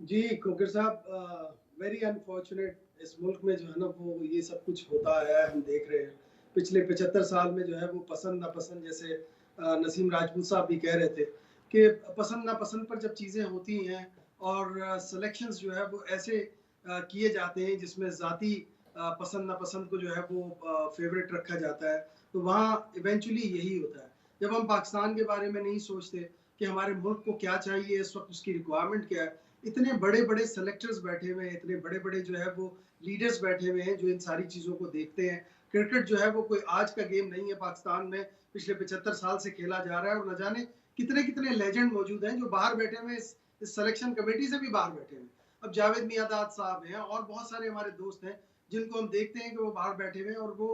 जी खोकर साहब, वेरी अनफॉर्चुनेट, इस मुल्क में जो है ना वो ये सब कुछ होता है, हम देख रहे हैं। पिछले 75 साल में जो है वो पसंद नापसंद, जैसे नसीम राजपूत साहब भी कह रहे थे कि पसंद नापसंद पर जब चीज़ें होती हैं और सिलेक्शंस जो है वो ऐसे किए जाते हैं जिसमें ज़ाती पसंद नापसंद को जो है वो फेवरेट रखा जाता है, तो वहाँ इवेंचुअली यही होता है। जब हम पाकिस्तान के बारे में नहीं सोचते कि हमारे मुल्क को क्या चाहिए, इस वक्त उसकी रिक्वायरमेंट क्या है, इतने बड़े बड़े सेलेक्टर्स बैठे हुए हैं, इतने बड़े बड़े जो है वो लीडर्स बैठे हुए हैं जो इन सारी चीज़ों को देखते हैं। क्रिकेट जो है वो कोई आज का गेम नहीं है, पाकिस्तान में पिछले 75 साल से खेला जा रहा है, और न जाने कितने कितने लेजेंड मौजूद हैं जो बाहर बैठे हुए, इस सिलेक्शन कमेटी से भी बाहर बैठे हुए। अब जावेद मियादाद साहब हैं और बहुत सारे हमारे दोस्त हैं जिनको हम देखते हैं कि वो बाहर बैठे हुए हैं और वो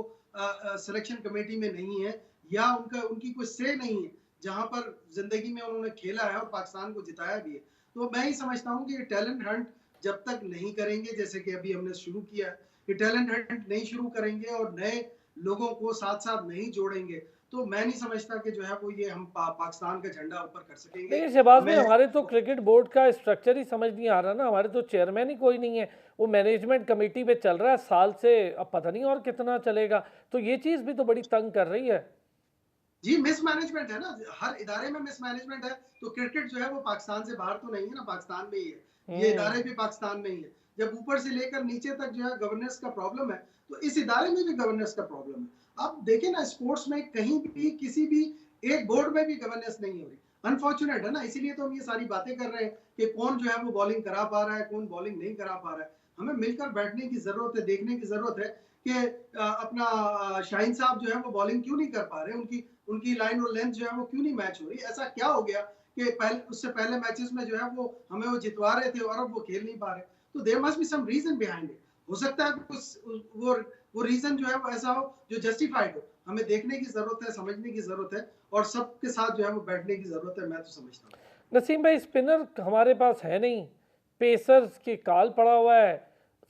सिलेक्शन कमेटी में नहीं है, या उनकी कोई से नहीं है जहां पर जिंदगी में उन्होंने खेला है और पाकिस्तान को जिताया भी है। तो मैं ही समझता हूँ कि ये टैलेंट हंट जब तक नहीं करेंगे, जैसे कि अभी हमने शुरू किया है, ये टैलेंट हंट नहीं शुरू करेंगे और नए लोगों को साथ साथ नहीं जोड़ेंगे, तो मैं नहीं समझता कि जो है वो ये हम पाकिस्तान का झंडा ऊपर कर सकेंगे। देखिए शहबाज भाई, हमें हमारे तो क्रिकेट बोर्ड का स्ट्रक्चर ही समझ नहीं आ रहा ना। हमारे तो चेयरमैन ही कोई नहीं है, वो मैनेजमेंट कमेटी पे चल रहा है साल से, अब पता नहीं और कितना चलेगा। तो ये चीज़ भी तो बड़ी तंग कर रही है। जी मिसमैनेजमेंट है ना, हर इदारे में मिसमैनेजमेंट है। तो क्रिकेट जो है वो पाकिस्तान से बाहर तो नहीं है ना, पाकिस्तान में ही है, ये इदारे भी पाकिस्तान में ही है। जब ऊपर से लेकर नीचे तक जो है गवर्नेंस का प्रॉब्लम है, तो इस इदारे में भी गवर्नेंस का प्रॉब्लम है। आप देखें ना, स्पोर्ट्स में कहीं भी किसी भी एक बोर्ड में भी गवर्नेंस नहीं हो रही। अनफॉर्चुनेट है ना, इसीलिए तो हम ये सारी बातें कर रहे हैं कि कौन जो है वो बॉलिंग करा पा रहा है, कौन बॉलिंग नहीं करा पा रहा है। हमें मिलकर बैठने की जरूरत है, देखने की जरूरत है कि अपना शाहीन साहब जो है वो बॉलिंग क्यों नहीं कर पा रहे, उनकी उनकी लाइन और लेंथ जो है वो क्यों नहीं मैच हो रही। ऐसा क्या हो गया कि पहले उससे पहले मैचेस में जो है वो हमें वो जितवा रहे थे और अब वो खेल नहीं पा रहे। तो there must be some reason behind it. हो सकता है कुछ वो रीजन जो है वो ऐसा हो जो जस्टिफाइड हो। हमें देखने की जरूरत है, समझने की जरूरत है, और सबके साथ जो है वो बैठने की जरूरत है, मैं तो समझता हूँ। नसीम भाई, स्पिनर हमारे पास है नहीं, पेसर्स की काल पड़ा हुआ है,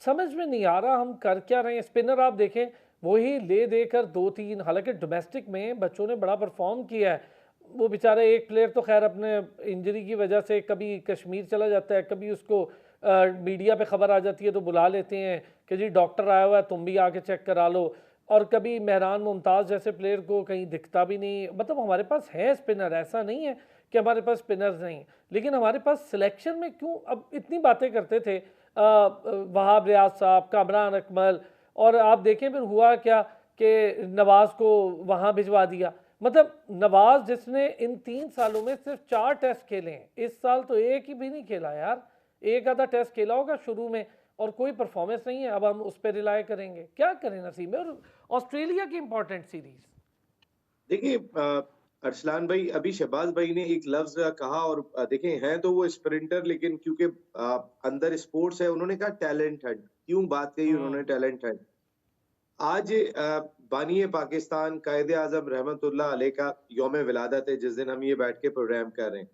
समझ में नहीं आ रहा हम कर क्या रहे हैं। स्पिनर आप देखें, वही ले देकर 2-3, हालांकि डोमेस्टिक में बच्चों ने बड़ा परफॉर्म किया है। वो बेचारे एक प्लेयर तो खैर अपने इंजरी की वजह से कभी कश्मीर चला जाता है, कभी उसको मीडिया पे खबर आ जाती है तो बुला लेते हैं कि जी डॉक्टर आया हुआ है, तुम भी आके चेक करा लो। और कभी मेहरान मुमताज़ जैसे प्लेयर को कहीं दिखता भी नहीं। मतलब हमारे पास है स्पिनर, ऐसा नहीं है कि हमारे पास स्पिनर्स नहीं, लेकिन हमारे पास सिलेक्शन में क्यों अब इतनी बातें करते थे वहाब रियाज साहब, कामरान अकमल, और आप देखें फिर हुआ क्या कि नवाज को वहाँ भिजवा दिया। मतलब नवाज जिसने इन 3 सालों में सिर्फ 4 टेस्ट खेले हैं, इस साल तो एक ही भी नहीं खेला यार। एक आधा टेस्ट खेला होगा शुरू में और कोई परफॉर्मेंस नहीं है, अब हम उस पर रिलाय करेंगे, क्या करें नसीम। और ऑस्ट्रेलिया की इंपॉर्टेंट सीरीज देखिए अरसलान भाई, अभी शहबाज भाई ने एक लफ्ज कहा और देखें हैं तो वो स्प्रिंटर, लेकिन क्योंकि अंदर स्पोर्ट्स है, उन्होंने कहा टैलेंट हंट। क्यों बात कही उन्होंने टैलेंट हंट? आज बानी पाकिस्तान कायदे आजम रहमतुल्लाह अलैह का यौम विलादत है, जिस दिन हम ये बैठ के प्रोग्राम कर रहे हैं।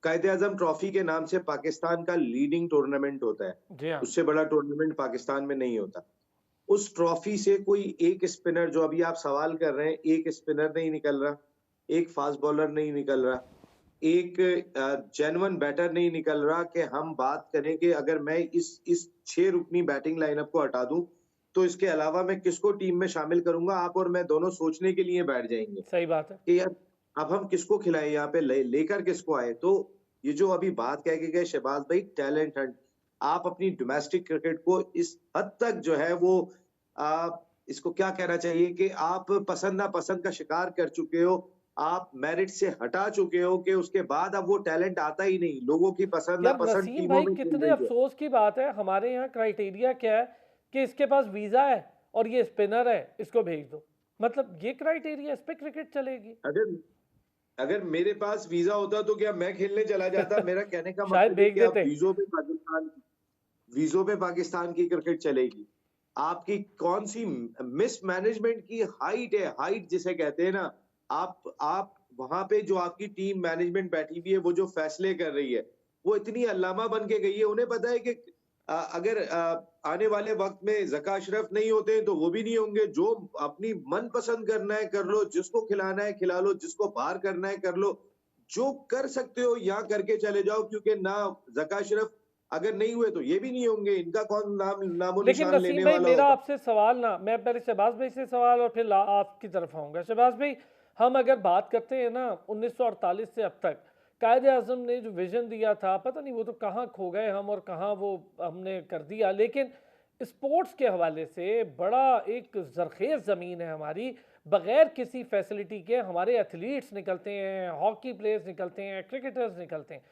कायदे आजम ट्रॉफी के नाम से पाकिस्तान का लीडिंग टूर्नामेंट होता है, जी हाँ। उससे बड़ा टूर्नामेंट पाकिस्तान में नहीं होता। उस ट्रॉफी से कोई एक स्पिनर, जो अभी आप सवाल कर रहे हैं, एक स्पिनर नहीं निकल रहा, एक फास्ट बॉलर नहीं निकल रहा, एक जेन्युइन बैटर नहीं निकल रहा कि हम बात करें कि अगर मैं इस 6 रुकनी बैटिंग लाइनअप को हटा दूं तो इसके अलावा मैं किसको टीम में शामिल करूंगा। आप और मैं दोनों सोचने के लिए बैठ जाएंगे सही बात है कि यार अब हम किसको खिलाएं, यहाँ पे लेकर किसको आए। तो ये जो अभी बात कह के गए शहबाज भाई, टैलेंट हंट, आप अपनी डोमेस्टिक क्रिकेट को इस हद तक जो है वो इसको क्या कहना चाहिए कि आप पसंद नापसंद का शिकार कर चुके हो, आप मेरिट से हटा चुके हो कि उसके बाद अब वो टैलेंट आता ही नहीं, लोगों की पसंद यार। नापसंद नसीम टीमों भाई में खेल कितने रही है। अफसोस की बात है, हमारे यहाँ क्राइटेरिया क्या है कि इसके पास वीजा है और ये स्पिनर है, इसको भेज दो। मतलब ये क्राइटेरिया, इस पे क्रिकेट चलेगी। अगर अगर मेरे पास वीजा होता तो क्या मैं खेलने चला जाता? मेरा कहने का शायद मतलब है भेज कि अब देते। वीजों पे पाकिस्तान की क्रिकेट चलेगी। आपकी कौन सी मिस मैनेजमेंट की हाइट है, हाइट जिसे कहते हैं ना, आप वहां पे जो आपकी टीम मैनेजमेंट बैठी हुई है, वो जो फैसले कर रही है, वो इतनी अल्लामा बन के गई है। उन्हें पता है कि अगर आने वाले वक्त में जका अशरफ नहीं होते तो वो भी नहीं होंगे। जो अपनी मन पसंद करना है कर लो, जिसको खिलाना है खिला लो, जिसको बाहर करना है कर लो, जो कर सकते हो यहाँ करके चले जाओ, क्योंकि ना जका अशरफ अगर नहीं हुए तो ये भी नहीं होंगे, इनका कौन नामो लेकिन निशान नसीम लेने भाई वाला मेरा होगा। आपसे सवाल ना, मैं पहले शहबाज भाई से सवाल और फिर आपकी तरफ आऊंगा। शहबाज भाई, हम अगर बात करते हैं ना 1948 से अब तक, कायदे आजम ने जो विजन दिया था, पता नहीं वो तो कहाँ खो गए हम और कहाँ वो हमने कर दिया। लेकिन स्पोर्ट्स के हवाले से बड़ा एक जरखेज ज़मीन है हमारी, बगैर किसी फैसिलिटी के हमारे एथलीट्स निकलते हैं, हॉकी प्लेयर्स निकलते हैं, क्रिकेटर्स निकलते हैं।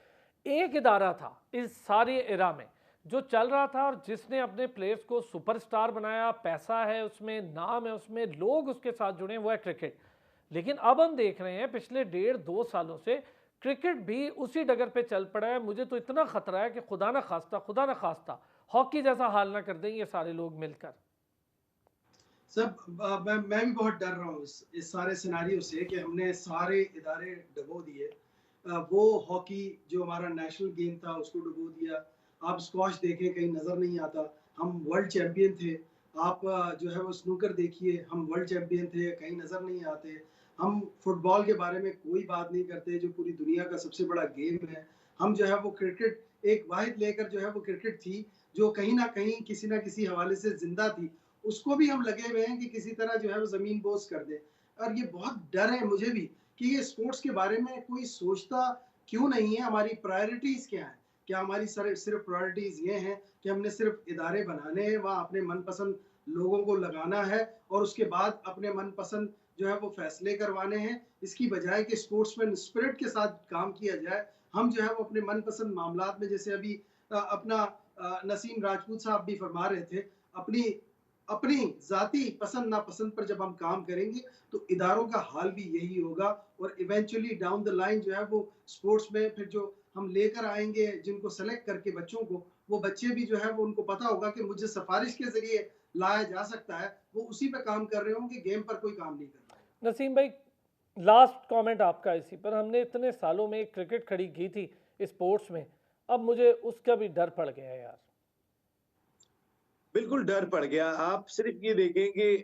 एक इदारा था इस सारे एरा में जो चल रहा था और जिसने अपने प्लेयर्स को सुपरस्टार बनाया, पैसा है उसमें, नाम है उसमें, लोग उसके साथ जुड़े, वो है क्रिकेट। लेकिन अब हम देख रहे हैं पिछले 1.5-2 सालों से क्रिकेट भी उसी डगर पे चल पड़ा है। मुझे तो इतना खतरा है कि खुदा ना खास्ता हॉकी जैसा हाल ना कर दें ये सारे लोग मिलकर। सब मैं भी बहुत डर रहा हूँ इस सारे सिनारियो से कि हमने सारे इदारे डबो दिए। वो हॉकी जो हमारा नेशनल गेम था उसको डुबो दिया। आप स्क्वॉश देखें कहीं नज़र नहीं आता, हम वर्ल्ड चैंपियन थे। आप जो है वो स्नूकर देखिए, हम वर्ल्ड चैंपियन थे, कहीं नज़र नहीं आते। हम फुटबॉल के बारे में कोई बात नहीं करते जो पूरी दुनिया का सबसे बड़ा गेम है। हम जो है वो क्रिकेट एक वाहिद लेकर जो है वो क्रिकेट थी जो कहीं ना कहीं किसी ना किसी हवाले से जिंदा थी, उसको भी हम लगे हुए हैं कि किसी तरह जो है वो ज़मीन बोझ कर दें। और ये बहुत डर है मुझे भी कि ये स्पोर्ट्स के बारे में कोई सोचता क्यों नहीं है, हमारी प्रायोरिटीज़ क्या हैं? क्या हमारी सिर्फ प्रायोरिटीज़ ये हैं कि हमने सिर्फ इदारे बनाने हैं, वहाँ अपने मनपसंद लोगों को लगाना है और उसके बाद अपने मनपसंद जो है वो फैसले करवाने हैं, इसकी बजाय कि स्पोर्ट्समैन स्पिरिट के साथ काम किया जाए। हम जो है वो अपने मनपसंद मामलात में, जैसे अभी अपना नसीम राजपूत साहब भी फरमा रहे थे, अपनी अपनी जाती पसंद नापसंद पर जब हम काम करेंगे तो इदारों का हाल भी यही होगा और इवेंचुअली डाउन द लाइन जो है वो स्पोर्ट्स में फिर जो हम लेकर आएंगे जिनको सेलेक्ट करके बच्चों को, वो बच्चे भी जो है वो उनको पता होगा कि मुझे सिफारिश के जरिए लाया जा सकता है, वो उसी पे काम कर रहे होंगे, गेम पर कोई काम नहीं कर रहा। नसीम भाई, लास्ट कमेंट आपका इसी पर। हमने इतने सालों में क्रिकेट खड़ी की थी स्पोर्ट्स में, अब मुझे उसका भी डर पड़ गया है यार। बिल्कुल डर पड़ गया। आप सिर्फ ये देखें कि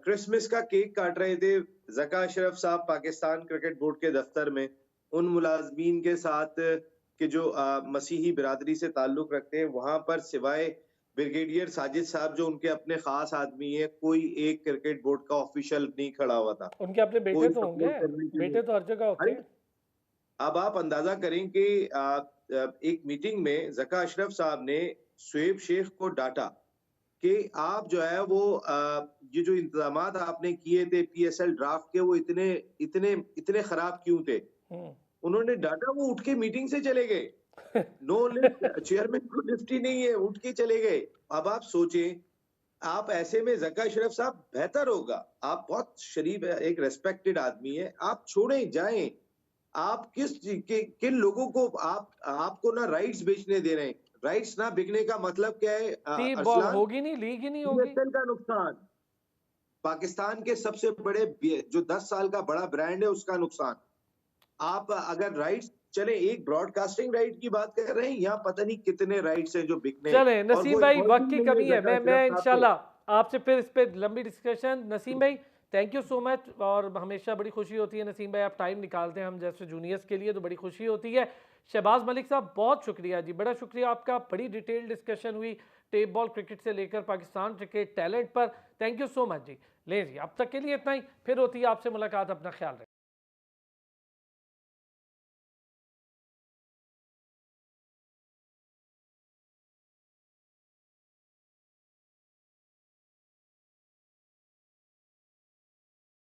क्रिसमस का केक काट रहे थे जका अशरफ साहब पाकिस्तान क्रिकेट बोर्ड के दफ्तर में, उन मुलाजमीन के साथ कि जो मसीही बिरादरी से ताल्लुक रखते हैं, वहां पर सिवाय ब्रिगेडियर साजिद साहब जो उनके अपने खास आदमी है, कोई एक क्रिकेट बोर्ड का ऑफिशियल नहीं खड़ा हुआ था। उनके अपने बेटे कोई तो होंगे, सपोर्ट करने के लिए। बेटे तो हर जगह होते अरे हैं। अब आप अंदाजा करें कि एक मीटिंग में जका अशरफ साहब ने शुएब शेख को डांटा कि आप जो है वो ये जो इंतजामात आपने किए थे पीएसएल ड्राफ्ट के, वो इतने इतने इतने खराब क्यों थे? हम्म। उन्होंने डाटा, वो उठ के मीटिंग से चले गए। नो लिफ्ट, चेयरमैन को लिफ्ट ही नहीं है, उठ के चले गए। अब आप सोचें, आप ऐसे में ज़का अशरफ साहब बेहतर होगा, आप बहुत शरीफ है, एक रिस्पेक्टेड आदमी है, आप छोड़ें, जाएं। आप किन लोगों को आपको ना राइट्स बेचने दे रहे हैं। राइट्स ना बिकने का मतलब क्या है टीप बॉल अरसलान? होगी नहीं, लीग ही नहीं होगी। पीएसएल का नुकसान, पाकिस्तान के सबसे बड़े जो 10 साल का बड़ा ब्रांड है उसका नुकसान। आप अगर राइट्स चले, एक ब्रॉडकास्टिंग राइट की बात कर रहे हैं, यहाँ पता नहीं कितने राइट्स हैं जो बिकने हैं, चलें और नसीम वो भाई, वक्त इन्वॉल्व की नहीं कमी है, ज़का मैं अशरफ साहब के। इंशाल्लाह आपसे फिर इस पे लंबी डिस्कशन। नसीम भाई थैंक यू सो मच, और हमेशा बड़ी खुशी होती है नसीम भाई आप टाइम निकालते हैं हम जैसे जूनियर्स के लिए, तो बड़ी खुशी होती है। शहबाज मलिक साहब बहुत शुक्रिया जी, बड़ा शुक्रिया आपका, बड़ी डिटेल डिस्कशन हुई टेप बॉल क्रिकेट से लेकर पाकिस्तान क्रिकेट टैलेंट पर। थैंक यू सो मच जी। ले जी अब तक के लिए इतना ही, फिर होती है आपसे मुलाकात, अपना ख्याल रखें।